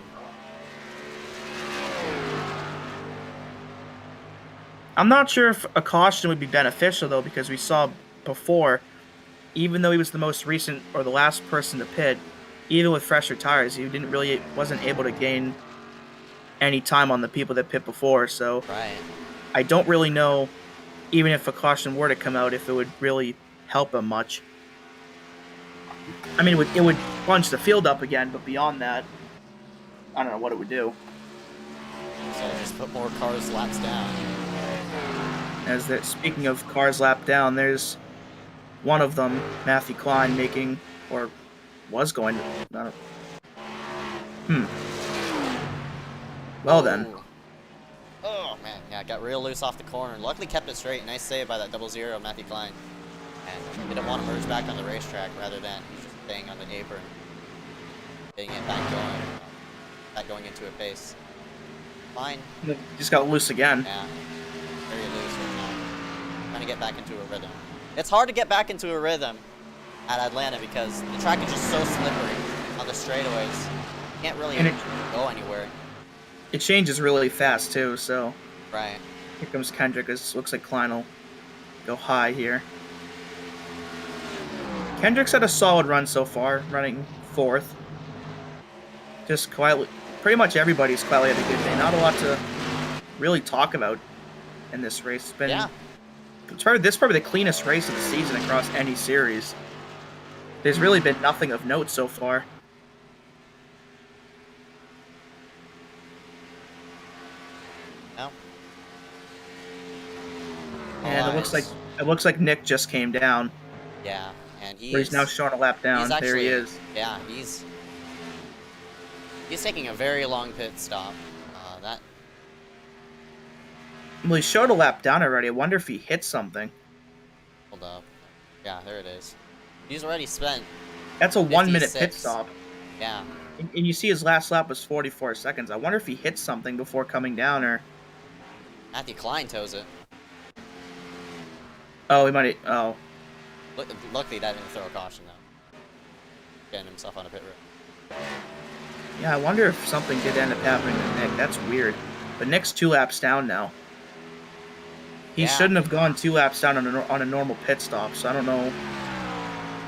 I'm not sure if a caution would be beneficial, though, because we saw before, even though he was the most recent or the last person to pit, even with fresher tires, he wasn't able to gain any time on the people that pit before. So I don't really know, even if a caution were to come out, if it would really help him much. I mean, it would bunch the field up again, but beyond that, I don't know what it would do. So just put more cars laps down. Speaking of cars lap down, there's one of them, Matthew Klein, making, or was going to, I don't, Well then. Oh man, yeah, got real loose off the corner. Luckily kept it straight. Nice save by that 00 Matthew Klein. And didn't want to merge back on the racetrack rather than just staying on the apron. Getting it back going into a pace. Fine. Just got loose again. Yeah. Very loose right now. Trying to get back into a rhythm. It's hard to get back into a rhythm at Atlanta because the track is just so slippery on the straightaways. You can't really go anywhere. It changes really fast too, so. Right. Here comes Kendrick. It looks like Klein will go high here. Kendrick's had a solid run so far, running 4th. Just quietly, pretty much everybody's quietly had a good day. Not a lot to really talk about in this race. It's been, this is probably the cleanest race of the season across any series. There's really been nothing of note so far. No. And it looks like Nick just came down. Yeah, and he's now showing a lap down. There he is. Yeah, he's taking a very long pit stop. Well, he showed a lap down already. I wonder if he hit something. Hold up. Yeah, there it is. He's already spent. That's a 1-minute pit stop. Yeah. And you see his last lap was 44 seconds. I wonder if he hit something before coming down, or... Matthew Klein tows it. Oh, he might... Oh. Luckily, that didn't throw a caution, though. Getting himself on a pit road. Yeah, I wonder if something did end up happening to Nick. That's weird. But Nick's 2 laps down now. He shouldn't have gone 2 laps down on a normal pit stop, so I don't know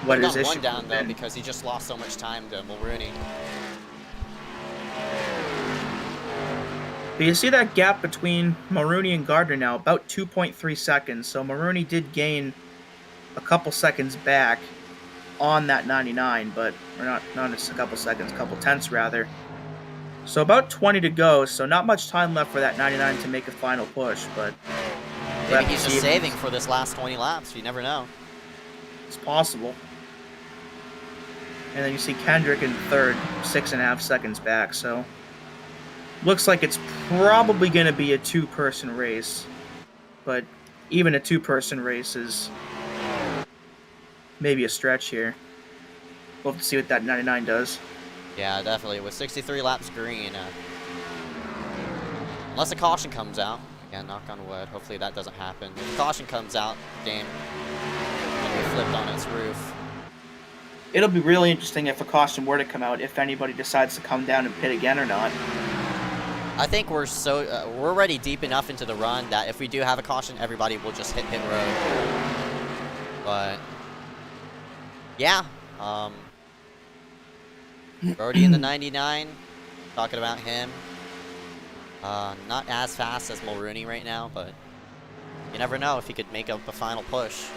what his issue one down, though, because he just lost so much time to Mulrooney. But you see that gap between Mulrooney and Gardner now, about 2.3 seconds. So Mulrooney did gain a couple seconds back on that 99, but or not just a couple seconds, a couple tenths rather. So about 20 to go, so not much time left for that 99 to make a final push, but maybe he's just saving for this last 20 laps. You never know. It's possible. And then you see Kendrick in third, 6.5 seconds back, so looks like it's probably going to be a two-person race, but even a two-person race is maybe a stretch here. We'll have to see what that 99 does. Yeah, definitely. With 63 laps green, unless a caution comes out, again, knock on wood, hopefully that doesn't happen. If a caution comes out, the game will be flipped on its roof. It'll be really interesting if a caution were to come out, if anybody decides to come down and pit again or not. I think we're already deep enough into the run that if we do have a caution, everybody will just hit pit road. But yeah, Brody in the 99, talking about him. Not as fast as Mulrooney right now, but you never know if he could make up a final push.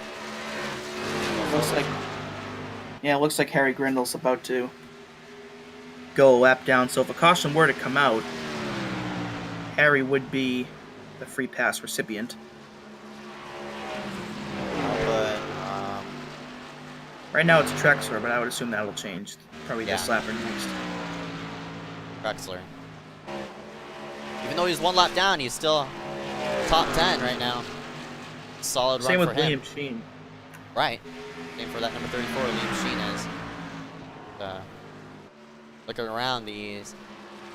Looks like Harry Grindle's about to go a lap down, so if a caution were to come out, Harry would be the free pass recipient. But right now it's Trexler, but I would assume that'll change. Probably this lap or next. Trexler. Even though he's one lap down, he's still top 10 right now. Solid Same run with for him. Liam Sheen. Right. Same for that number 34, Liam Sheen is. Looking around, the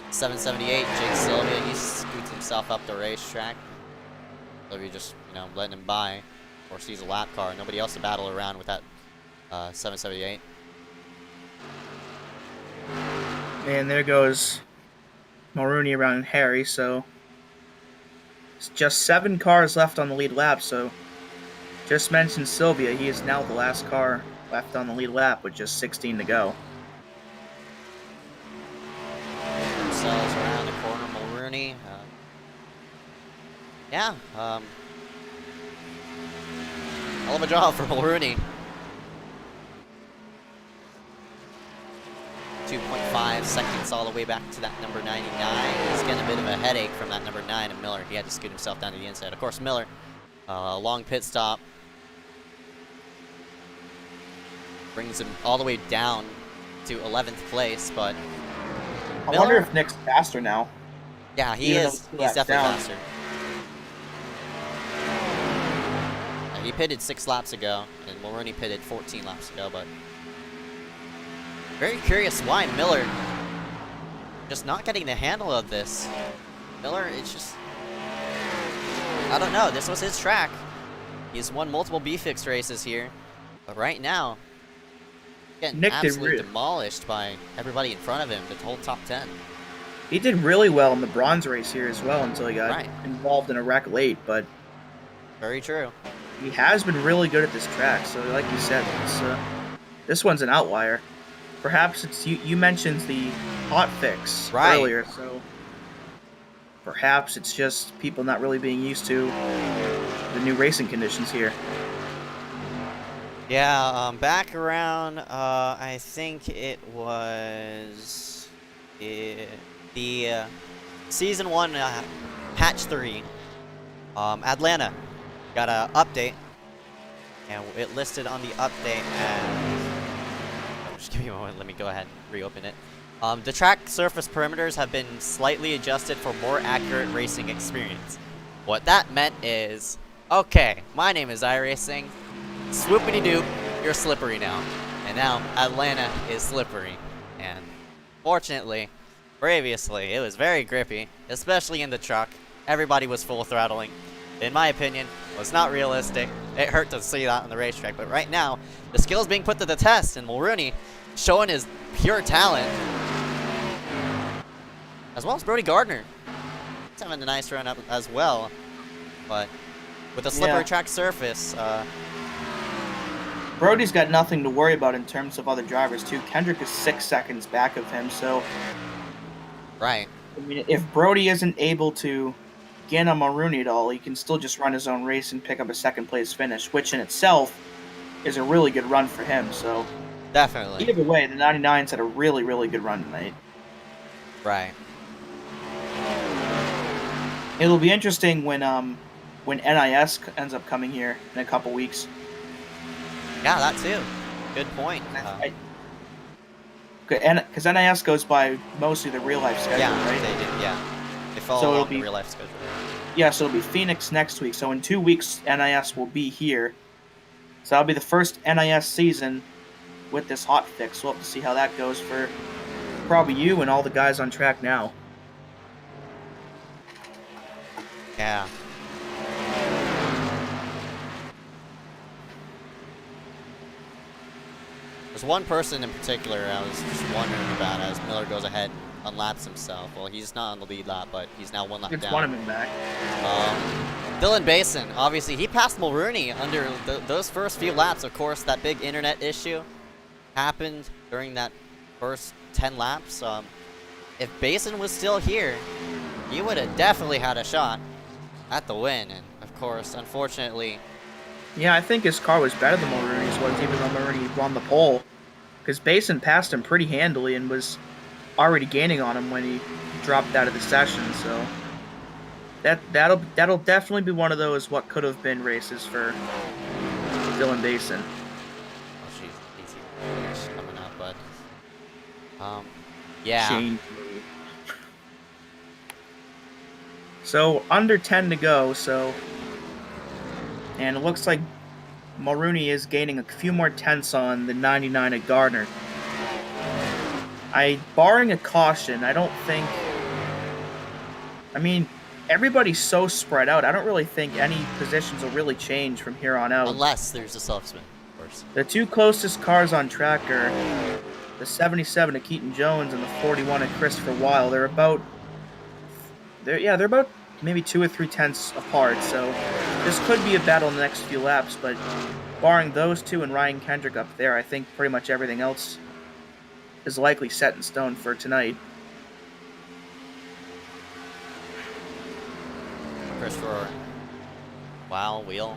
778, Jake Sylvia, he scoots himself up the racetrack. Sylvia just, letting him by, or sees a lap car. Nobody else to battle around with that 778. And there goes Mulrooney around Harry, so it's just 7 cars left on the lead lap, so just mentioned Sylvia, he is now the last car left on the lead lap with just 16 to go. Themselves around the corner, Mulrooney. Hell of a job for Mulrooney. 2.5 seconds all the way back to that number 99. He's getting a bit of a headache from that number 9 of Miller. He had to scoot himself down to the inside. Of course, Miller, long pit stop, brings him all the way down to 11th place, but I wonder if Nick's faster now. Yeah, he is. He's definitely faster. He pitted 6 laps ago, and Mulrooney pitted 14 laps ago, but very curious why Miller just not getting the handle of this. Miller, it's just, I don't know. This was his track. He's won multiple B-Fix races here, but right now, getting Nick absolutely demolished by everybody in front of him, the whole top 10. He did really well in the bronze race here as well until he got involved in a wreck late, but very true. He has been really good at this track, so like you said, this one's an outlier. Perhaps it's you mentioned the hot fix earlier, so perhaps it's just people not really being used to the new racing conditions here. Yeah, back around, I think it was the Season 1 Hatch 3, Atlanta got an update, and it listed on the update as, just give me a moment, let me go ahead and reopen it. The track surface perimeters have been slightly adjusted for more accurate racing experience. What that meant is, okay, my name is iRacing, swoopity-doop, you're slippery now. And now, Atlanta is slippery. And fortunately, previously, it was very grippy, especially in the truck. Everybody was full throttling. In my opinion, was not realistic. It hurt to see that on the racetrack, but right now, the skill's being put to the test, and Mulrooney showing his pure talent. As well as Brody Gardner. He's having a nice run up as well. But with a slippery track surface, Brody's got nothing to worry about in terms of other drivers, too. Kendrick is 6 seconds back of him, so... Right. I mean, if Brody isn't able to get on Mulrooney at all, he can still just run his own race and pick up a second-place finish, which in itself is a really good run for him. So Definitely. either way, the 99s had a really, really good run tonight. Right. It'll be interesting when NIS ends up coming here in a couple weeks. Yeah, that too. Good point. Because NIS goes by mostly the real life schedule, Yeah, right? they did. Yeah, they follow So along the real life schedule. Yeah, so it'll be Phoenix next week. So in 2 weeks, NIS will be here. So that'll be the first NIS season with this hot fix. We'll have to see how that goes for probably you and all the guys on track now. Yeah. There's one person in particular I was just wondering about as Miller goes ahead, unlaps himself. Well, he's not on the lead lap, but he's now one lap It's down. one of them back. Dylan Basin, obviously, he passed Mulrooney under those first few laps. Of course, that big internet issue happened during that first 10 laps. If Basin was still here, he would have definitely had a shot at the win. And, of course, unfortunately... Yeah, I think his car was better than Mulrooney's was, even though Mulrooney won the pole. Because Basin passed him pretty handily and was already gaining on him when he dropped out of the session, so... That'll definitely be one of those what could have been races for Dylan Basin. Oh, jeez, easy finish coming up, but yeah. Shane. So under 10 to go. And it looks like Mulrooney is gaining a few more tenths on the 99 at Gardner. Barring a caution, I don't think. I mean, everybody's so spread out. I don't really think any positions will really change from here on out. Unless there's a self-spin, of course. The two closest cars on track are the 77 of Keaton Jones and the 41 of Christopher Weil. They're about maybe 2 or 3 tenths apart. So this could be a battle in the next few laps. But barring those two and Ryan Kendrick up there, I think pretty much everything else is likely set in stone for tonight. Christopher Wow, Wheel.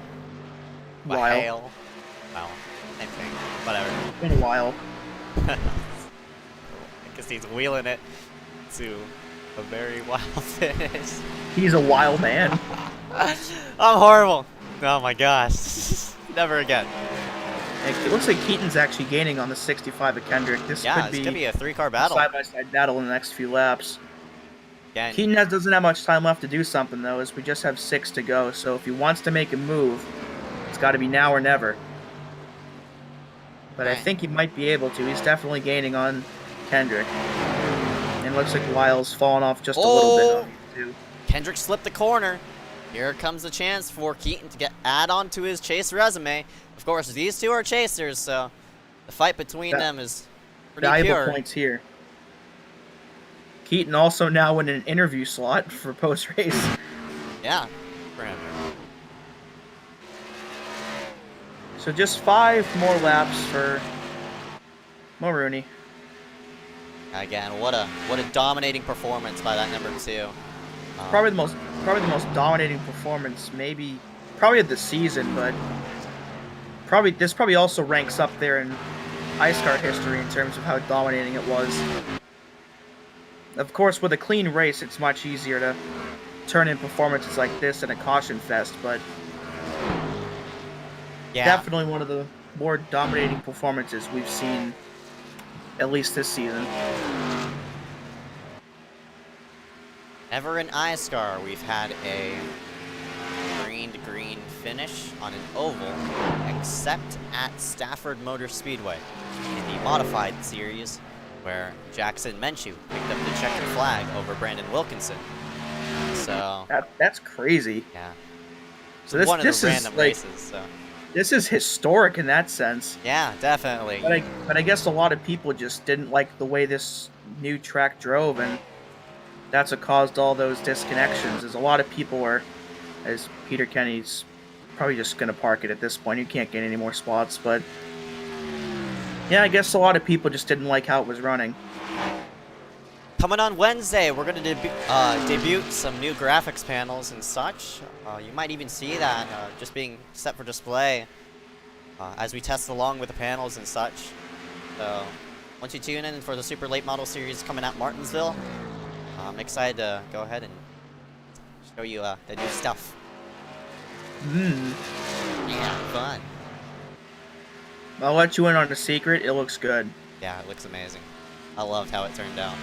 Weil. Wow. Same thing. Whatever. It's been a while. I guess he's wheeling it to a very wild finish. He's a wild man. I'm horrible. Oh my gosh. Never again. It looks like Keaton's actually gaining on the 65 of Kendrick. This could it's gonna be a 3-car a battle. side-by-side battle in the next few laps. Again, Keaton doesn't have much time left to do something, though, as we just have 6 to go. So if he wants to make a move, it's got to be now or never. But I think he might be able to. He's definitely gaining on Kendrick. And it looks like Weil's fallen off just a little bit on him, too. Kendrick slipped the corner. Here comes the chance for Keaton to add on to his chase resume. Of course, these two are chasers, so the fight between them is pretty valuable pure. points here. Keaton also now in an interview slot for post-race. Yeah, for him. So just 5 more laps for Mulrooney. Again, what a dominating performance by that number 2. Probably the most dominating performance, probably of the season, but this probably also ranks up there in iSCAR history in terms of how dominating it was. Of course, with a clean race, it's much easier to turn in performances like this in a caution fest, but definitely one of the more dominating performances we've seen, at least this season. Never in iSCAR we've had a green-to-green finish on an oval, except at Stafford Motor Speedway in the modified series, where Jackson Menchue picked up the checkered flag over Brandon Wilkinson. So that's crazy. Yeah. So this one of this the is random like, races. So this is historic in that sense. yeah, definitely. But I guess a lot of people just didn't like the way this new track drove, and that's what caused all those disconnections. Is a lot of people were, as Peter Kenny's probably just going to park it at this point. You can't get any more spots, but yeah, I guess a lot of people just didn't like how it was running. Coming on Wednesday, we're going to debut some new graphics panels and such. You might even see that just being set for display as we test along with the panels and such. So once you tune in for the Super Late Model Series coming out Martinsville, I'm excited to go ahead and show you the new stuff. Yeah, fun. I'll let you in on a secret. It looks good. Yeah, it looks amazing. I loved how it turned out.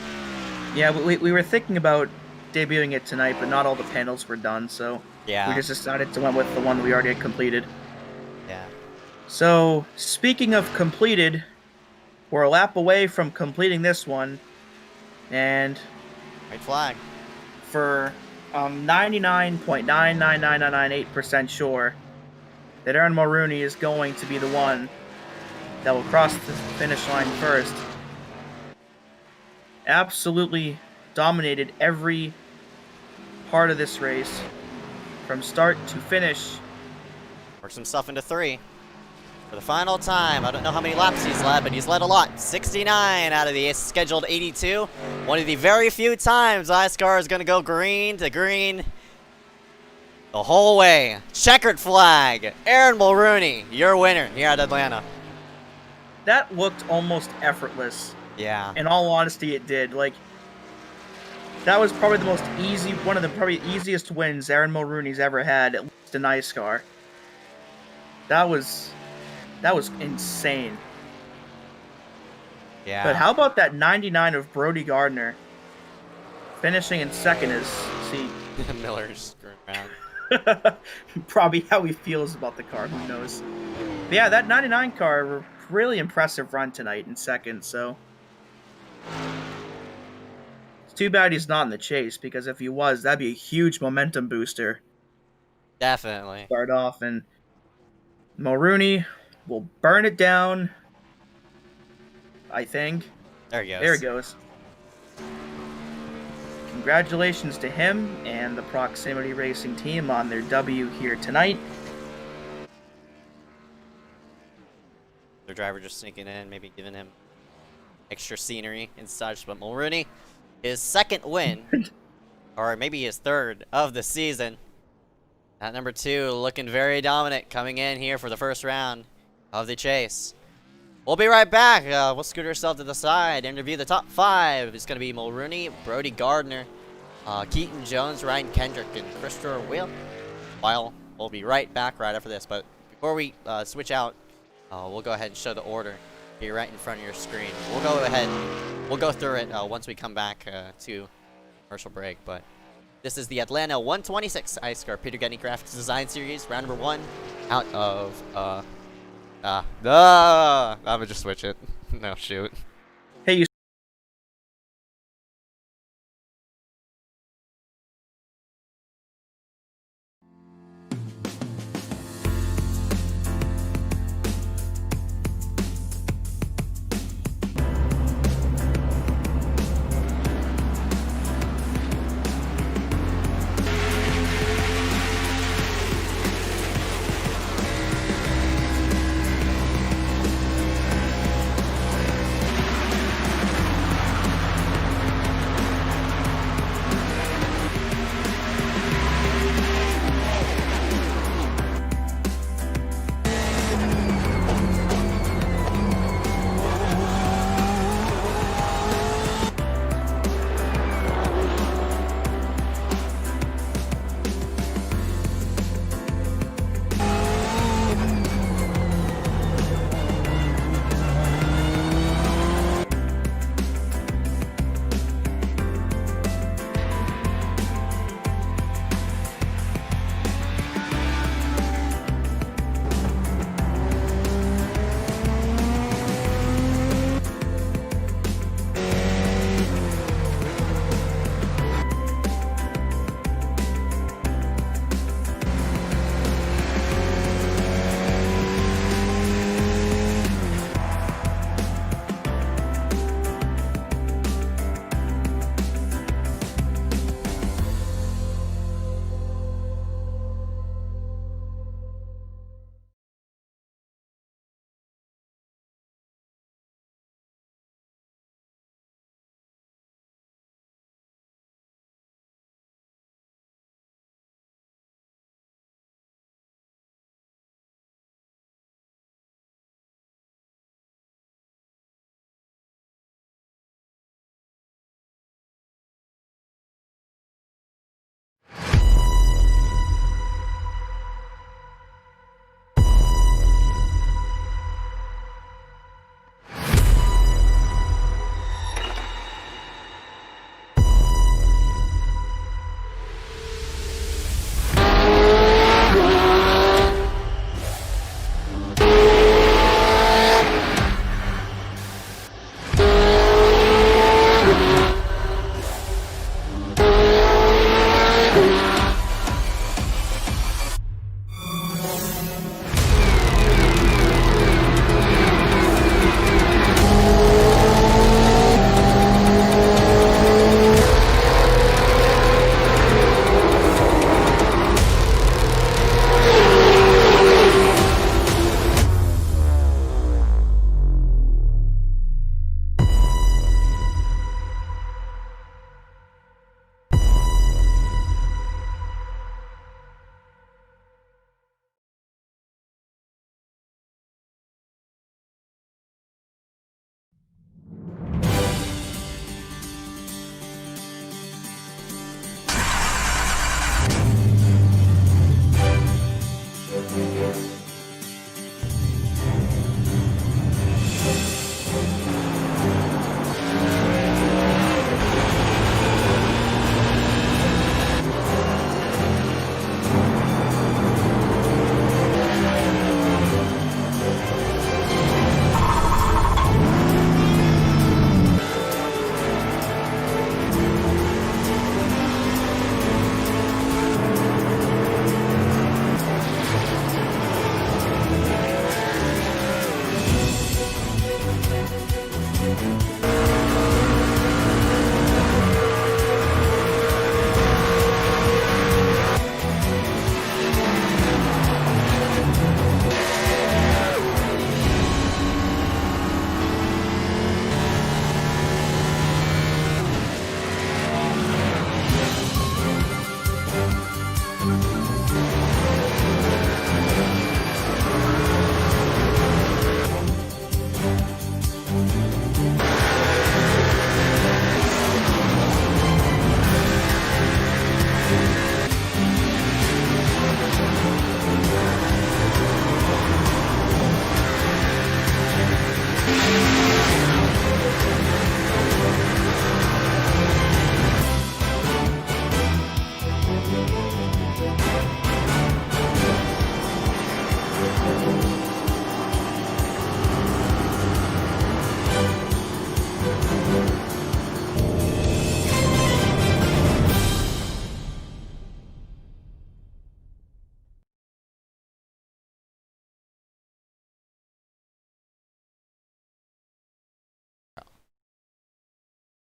Yeah, we were thinking about debuting it tonight, but not all the panels were done, so Yeah. we just decided to went with the one we already had completed. Yeah. So, speaking of completed, we're a lap away from completing this one, and White flag. for 99.999998% sure that Aaron Mulrooney is going to be the one that will cross the finish line first. Absolutely dominated every part of this race from start to finish. Works himself into 3. For the final time, I don't know how many laps he's led, but he's led a lot. 69 out of the scheduled 82. One of the very few times iSCAR is going to go green to green the whole way. Checkered flag. Aaron Mulrooney, your winner here at Atlanta. That looked almost effortless. Yeah. In all honesty, it did. Like, that was probably the most easy, one of the probably easiest wins Aaron Mulrooney's ever had, at least in iSCAR. That was insane. Yeah. But how about that 99 of Brody Gardner finishing in second is, see, Miller's screwing around. probably how he feels about the car, who knows. But yeah, that 99 car, really impressive run tonight in second, so it's too bad he's not in the chase, because if he was, that'd be a huge momentum booster. Definitely. Start off, and Mulrooney will burn it down, I think. There he goes. There he goes. Congratulations to him and the Proximity Racing team on their W here tonight. Their driver just sneaking in, maybe giving him extra scenery and such. But Mulrooney, his second win, or maybe his third of the season. At number 2, looking very dominant, coming in here for the first round of the chase. We'll be right back. We'll scoot ourselves to the side, interview the top 5. It's going to be Mulrooney, Brody Gardner, Keaton Jones, Ryan Kendrick, and Christopher Wheel. While we'll be right back right after this. But before we switch out, we'll go ahead and show the order here right in front of your screen. We'll go ahead, we'll go through it once we come back to commercial break. But this is the Atlanta 126 iSCAR Peter Getty Graphics Design Series, round number 1, out of, I'm gonna just switch it. No, shoot. Hey, you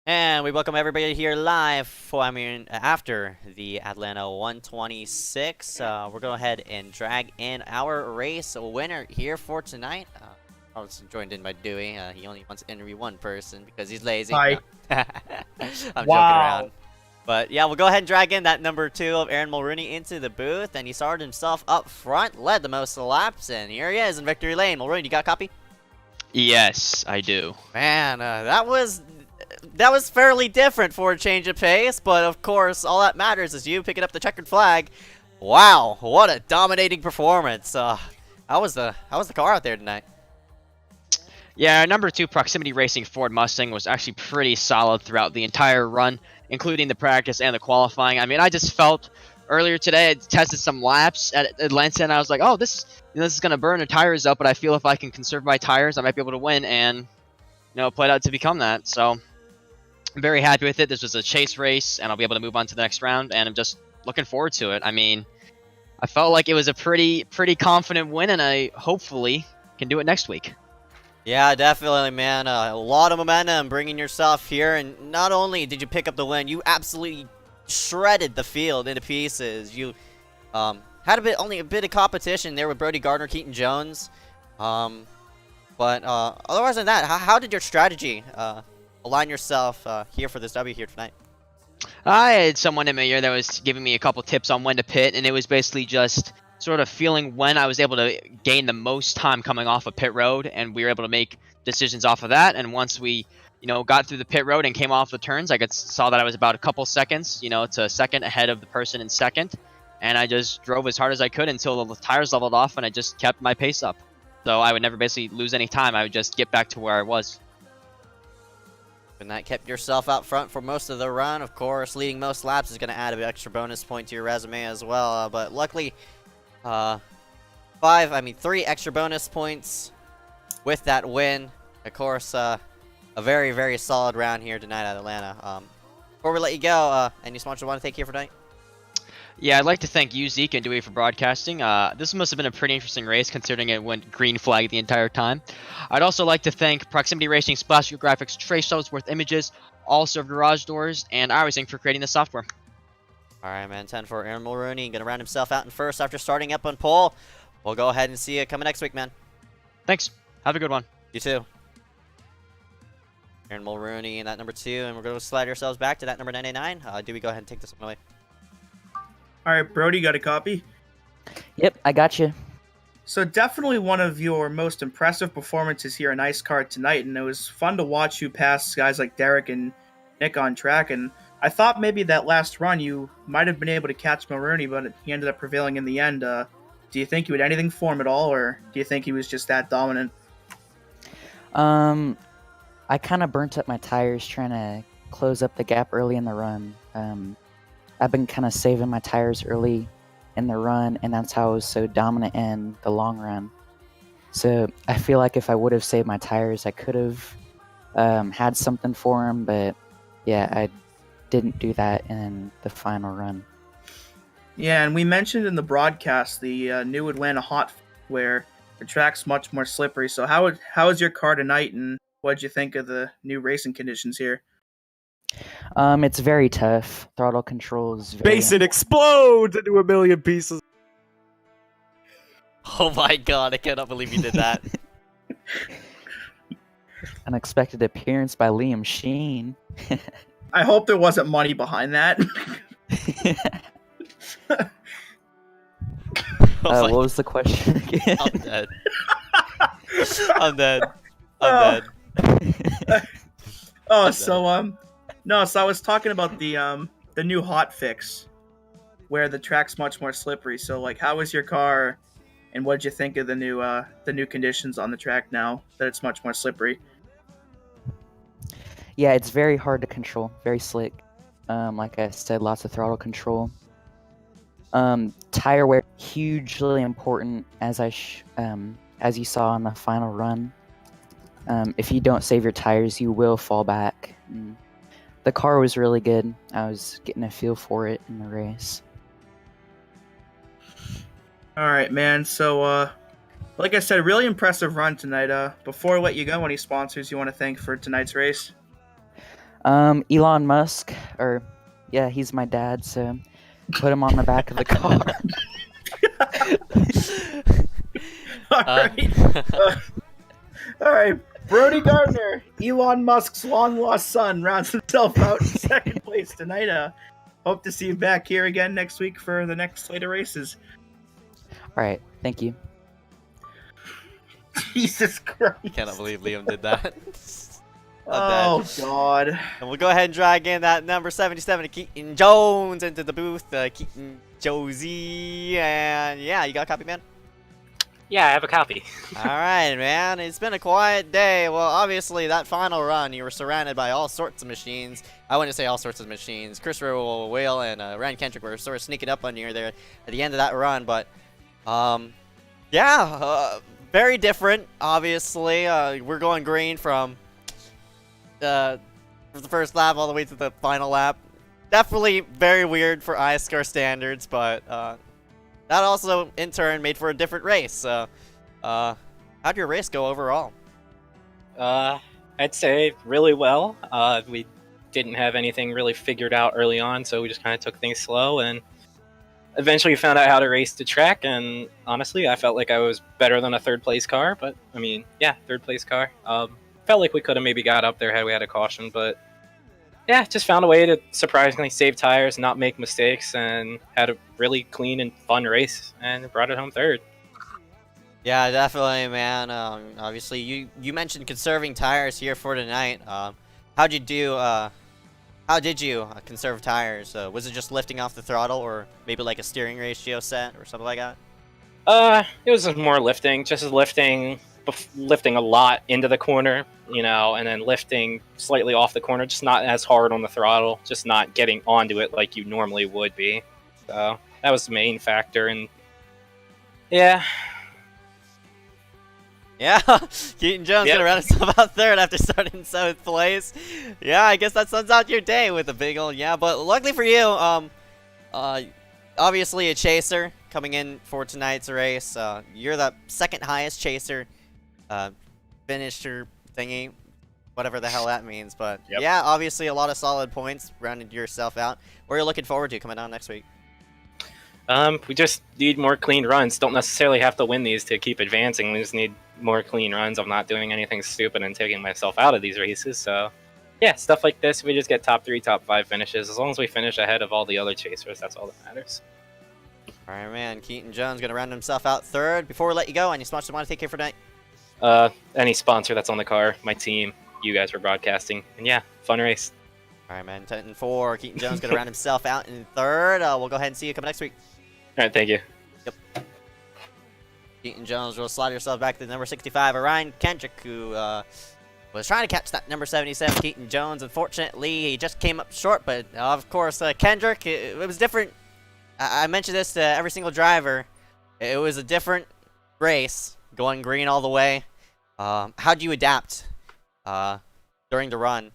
And we welcome everybody here live after the Atlanta 126. We're going to go ahead and drag in our race winner here for tonight. I was joined in by Dewey. He only wants to interview one person because he's lazy. Hi. No. I'm joking around. But yeah, we'll go ahead and drag in that number 2 of Aaron Mulrooney into the booth. And he started himself up front, led the most laps, and here he is in victory lane. Mulrooney, you got a copy? Yes, I do. Man, that was fairly different for a change of pace, but of course, all that matters is you picking up the checkered flag. Wow, what a dominating performance! How was the car out there tonight? Yeah, number 2 Proximity Racing Ford Mustang was actually pretty solid throughout the entire run, including the practice and the qualifying. I mean, I just felt earlier today I tested some laps at Atlanta, and I was like, oh, this is gonna burn the tires up, but I feel if I can conserve my tires, I might be able to win, and it played out to become that. So I'm very happy with it. This was a chase race, and I'll be able to move on to the next round, and I'm just looking forward to it. I mean, I felt like it was a pretty confident win, and I hopefully can do it next week. Yeah, definitely, man. A lot of momentum bringing yourself here, and not only did you pick up the win, you absolutely shredded the field into pieces. You had only a bit of competition there with Brody Gardner, Keaton Jones, but otherwise than that, how did your strategy align yourself here for this W here tonight? I had someone in my ear that was giving me a couple tips on when to pit, and it was basically just sort of feeling when I was able to gain the most time coming off of pit road, and we were able to make decisions off of that. And once we got through the pit road and came off the turns, I saw that I was about a couple seconds to a second ahead of the person in second, and I just drove as hard as I could until the tires leveled off, and I just kept my pace up. So I would never basically lose any time. I would just get back to where I was. And that kept yourself out front for most of the run. Of course, leading most laps is going to add an extra bonus point to your resume as well. But luckily, 3 extra bonus points with that win. Of course, a very, very solid round here tonight at Atlanta. Before we let you go, any sponsors you want to thank here for tonight? Yeah, I'd like to thank you, Zeke, and Dewey for broadcasting. This must have been a pretty interesting race, considering it went green flag the entire time. I'd also like to thank Proximity Racing, Splash Graphics, Trace Worth Images, All Serve Garage Doors, and iRacing for creating the software. All right, man. 10 for Aaron Mulrooney. Going to round himself out in first after starting up on pole. We'll go ahead and see you coming next week, man. Thanks. Have a good one. You too. Aaron Mulrooney in that number 2, and we're going to slide ourselves back to that number 99. Do we go ahead and take this one away? All right, Brody, got a copy? Yep, I got you. So definitely one of your most impressive performances here in iSCAR tonight, and it was fun to watch you pass guys like Derek and Nick on track, and I thought maybe that last run you might have been able to catch Mulrooney, but he ended up prevailing in the end. Do you think you had anything for him at all, or do you think he was just that dominant? I kind of burnt up my tires trying to close up the gap early in the run. I've been kind of saving my tires early in the run, and that's how I was so dominant in the long run. So I feel like if I would have saved my tires, I could have had something for him, but yeah, I didn't do that in the final run. Yeah, and we mentioned in the broadcast the new Atlanta hot where the track's much more slippery. So how is your car tonight, and what did you think of the new racing conditions here? It's very tough. Throttle control is very... Basin explodes into a million pieces. Oh my god, I cannot believe you did that. Unexpected appearance by Liam Sheen. I hope there wasn't money behind that. What was the question again? I'm dead. I'm dead. I'm dead. So I was talking about the new hot fix, where the track's much more slippery. So like, how was your car, and what did you think of the new conditions on the track now that it's much more slippery? Yeah, it's very hard to control. Very slick. Like I said, lots of throttle control. Tire wear hugely important, as you saw in the final run. If you don't save your tires, you will fall back. The car was really good. I was getting a feel for it in the race. All right, man. So, like I said, really impressive run tonight. Before I let you go, any sponsors you want to thank for tonight's race? Elon Musk, or yeah, he's my dad, so put him on the back of the car. All right. Brody Gardner, Elon Musk's long-lost son, rounds himself out in second place tonight. Hope to see you back here again next week for the next slate of races. All right, thank you. Jesus Christ. I cannot believe Liam did that. Oh, God. And we'll go ahead and drag in that number 77, Keaton Jones, into the booth. Keaton Josie. And yeah, you got a copy, man? Yeah, I have a copy. Alright, man. It's been a quiet day. Well, obviously, that final run, you were surrounded by all sorts of machines. I wouldn't say all sorts of machines. Christopher Whale and Ryan Kendrick were sort of sneaking up on you there at the end of that run. But, yeah, very different, obviously. We're going green from the first lap all the way to the final lap. Definitely very weird for iSCAR standards, but that also, in turn, made for a different race. How'd your race go overall? I'd say really well. We didn't have anything really figured out early on, so we just kind of took things slow, and eventually found out how to race the track, and honestly, I felt like I was better than a third-place car, but, I mean, yeah, third-place car. Felt like we could have maybe got up there had we had a caution, but yeah, just found a way to surprisingly save tires, not make mistakes, and had a really clean and fun race, and brought it home third. Yeah, definitely, man. Obviously, you mentioned conserving tires here for tonight. How'd you do? How did you conserve tires? Was it just lifting off the throttle, or maybe like a steering ratio set, or something like that? It was just more lifting, lifting a lot into the corner, you know, and then lifting slightly off the corner, just not as hard on the throttle, just not getting onto it like you normally would be. So that was the main factor, and yeah. Yeah, Keaton Jones gonna round himself out third after starting in 7th place. Yeah, I guess that sums out your day with a big old yeah. But luckily for you, obviously a chaser coming in for tonight's race. You're the second highest chaser, finisher thingy, whatever the hell that means. But yeah, obviously a lot of solid points, rounded yourself out. What are you looking forward to coming on next week? We just need more clean runs. Don't necessarily have to win these to keep advancing. We just need more clean runs. I'm not doing anything stupid and taking myself out of these races. So, yeah, stuff like this, we just get top 3, top 5 finishes. As long as we finish ahead of all the other chasers, that's all that matters. All right, man. Keaton Jones going to round himself out third. Before we let you go, any sponsors want to take care for tonight? Any sponsor that's on the car, my team, you guys were broadcasting. And yeah, fun race. All right, man. 10-4. Keaton Jones going to round himself out in third. We'll go ahead and see you coming next week. All right, thank you. Yep. Keaton Jones will slide yourself back to number 65. Ryan Kendrick, who was trying to catch that number 77, Keaton Jones. Unfortunately, he just came up short. But, of course, Kendrick, it was different. I mentioned this to every single driver. It was a different race, going green all the way. How'd you adapt during the run?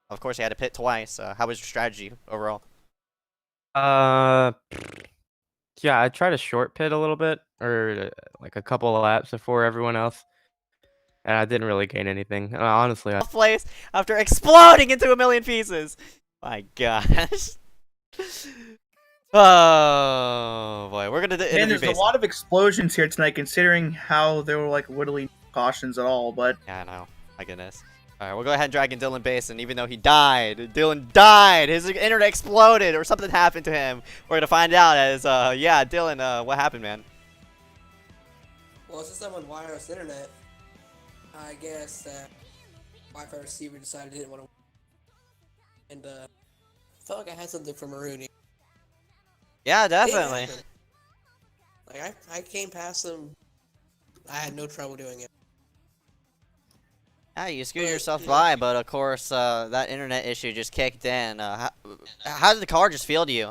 Of course, you had to pit twice. How was your strategy overall? Yeah, I tried to short pit a little bit, or like a couple of laps before everyone else, and I didn't really gain anything. Honestly, Place after exploding into a million pieces. My gosh. Oh boy, we're gonna do. And there's a lot of explosions here tonight, considering how there were like literally cautions at all. But yeah, I know. My goodness. All right, we'll go ahead and drag in Dylan Basin, even though he died. Dylan died. His internet exploded, or something happened to him. We're gonna find out as yeah, Dylan. What happened, man? Well, since I'm on wireless internet, I guess Wi-Fi receiver decided it didn't want to, and felt like I had something for Marooney. Yeah, definitely. Like I came past them. I had no trouble doing it. Yeah, you screwed yourself by, but of course that internet issue just kicked in. How did the car just feel to you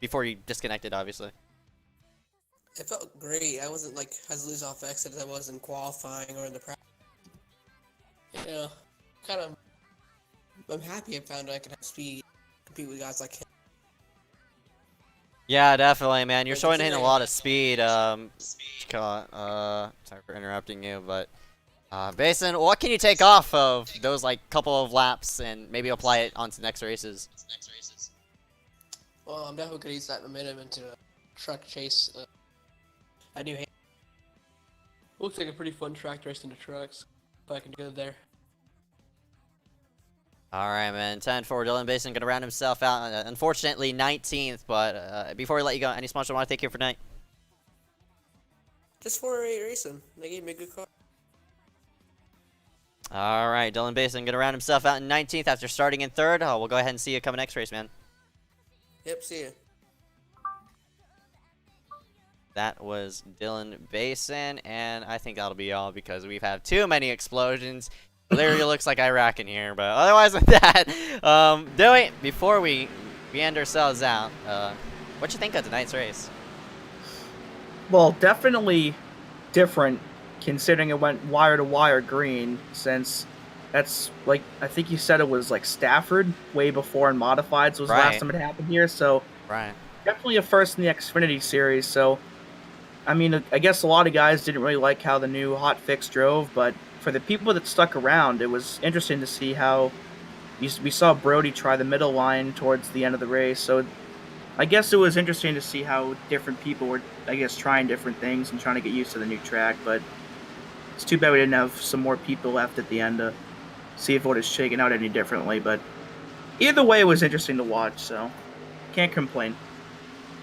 before you disconnected? Obviously. It felt great. I wasn't like as loose off exit as I was in qualifying or in the practice. You know, kind of. I'm happy I found out I could have speed, compete with guys like him. Yeah, definitely, man. You're showing him a lot of speed. Sorry for interrupting you, but Basin, what can you take off of those like couple of laps and maybe apply it onto next races? Well, I'm definitely gonna use that momentum into a truck chase. I do. Looks like a pretty fun track to race into trucks. If I can go there. All right, man. 10 for Dylan Basin, gonna round himself out. Unfortunately, 19th. But before we let you go, any sponsor want to take here for tonight? Just 408 Racing. They gave me a good car. All right, Dylan Basin gonna round himself out in 19th after starting in 3rd. We'll go ahead and see you coming next race, man. Yep, see ya. That was Dylan Basin, and I think that'll be all because we've had too many explosions. Literally looks like Iraq in here, but otherwise with that, Dewey, before we end ourselves out, what you think of tonight's race? Well, definitely different considering it went wire to wire green, since that's like, I think you said it was like Stafford way before in modifieds was the last time it happened here, so definitely a first in the Xfinity series. So I mean, I guess a lot of guys didn't really like how the new hot fix drove, but for the people that stuck around, it was interesting to see how we saw Brody try the middle line towards the end of the race. So I guess it was interesting to see how different people were, I guess, trying different things and trying to get used to the new track. But it's too bad we didn't have some more people left at the end to see if it would have shaken out any differently. But either way, it was interesting to watch, so can't complain.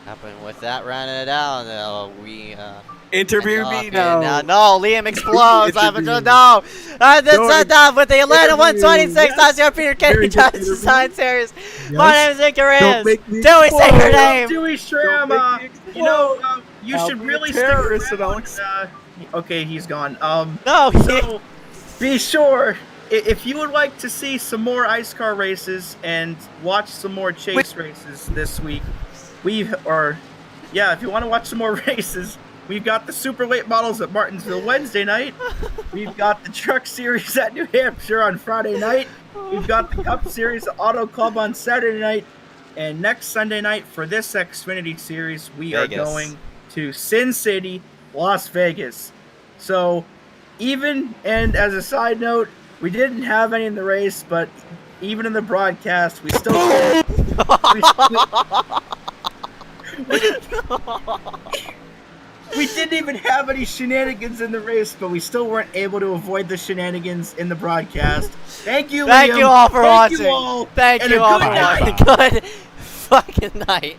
Happened with that, rounding it out. We interview me now. No, Liam explodes. No, that's enough with the Atlanta 126. That's your Peter Kennedy Johnson Design Series. My name is Ezeckiel Reyes. Dewey, say your name. Dewey Schramm. You know, you should really stick around. Okay, he's gone. No. So be sure, if you would like to see some more iSCAR races and watch some more chase races this week, if you want to watch some more races, we've got the super late models at Martinsville Wednesday night. We've got the truck series at New Hampshire on Friday night. We've got the Cup series at Auto Club on Saturday night. And next Sunday night for this Xfinity series, we are going to Sin City, Las Vegas. So and as a side note, we didn't have any in the race, but even in the broadcast, we still we didn't even have any shenanigans in the race, but we still weren't able to avoid the shenanigans in the broadcast. Thank you, Liam. Thank you all for watching. You all. Thank you all for watching. Good fucking night.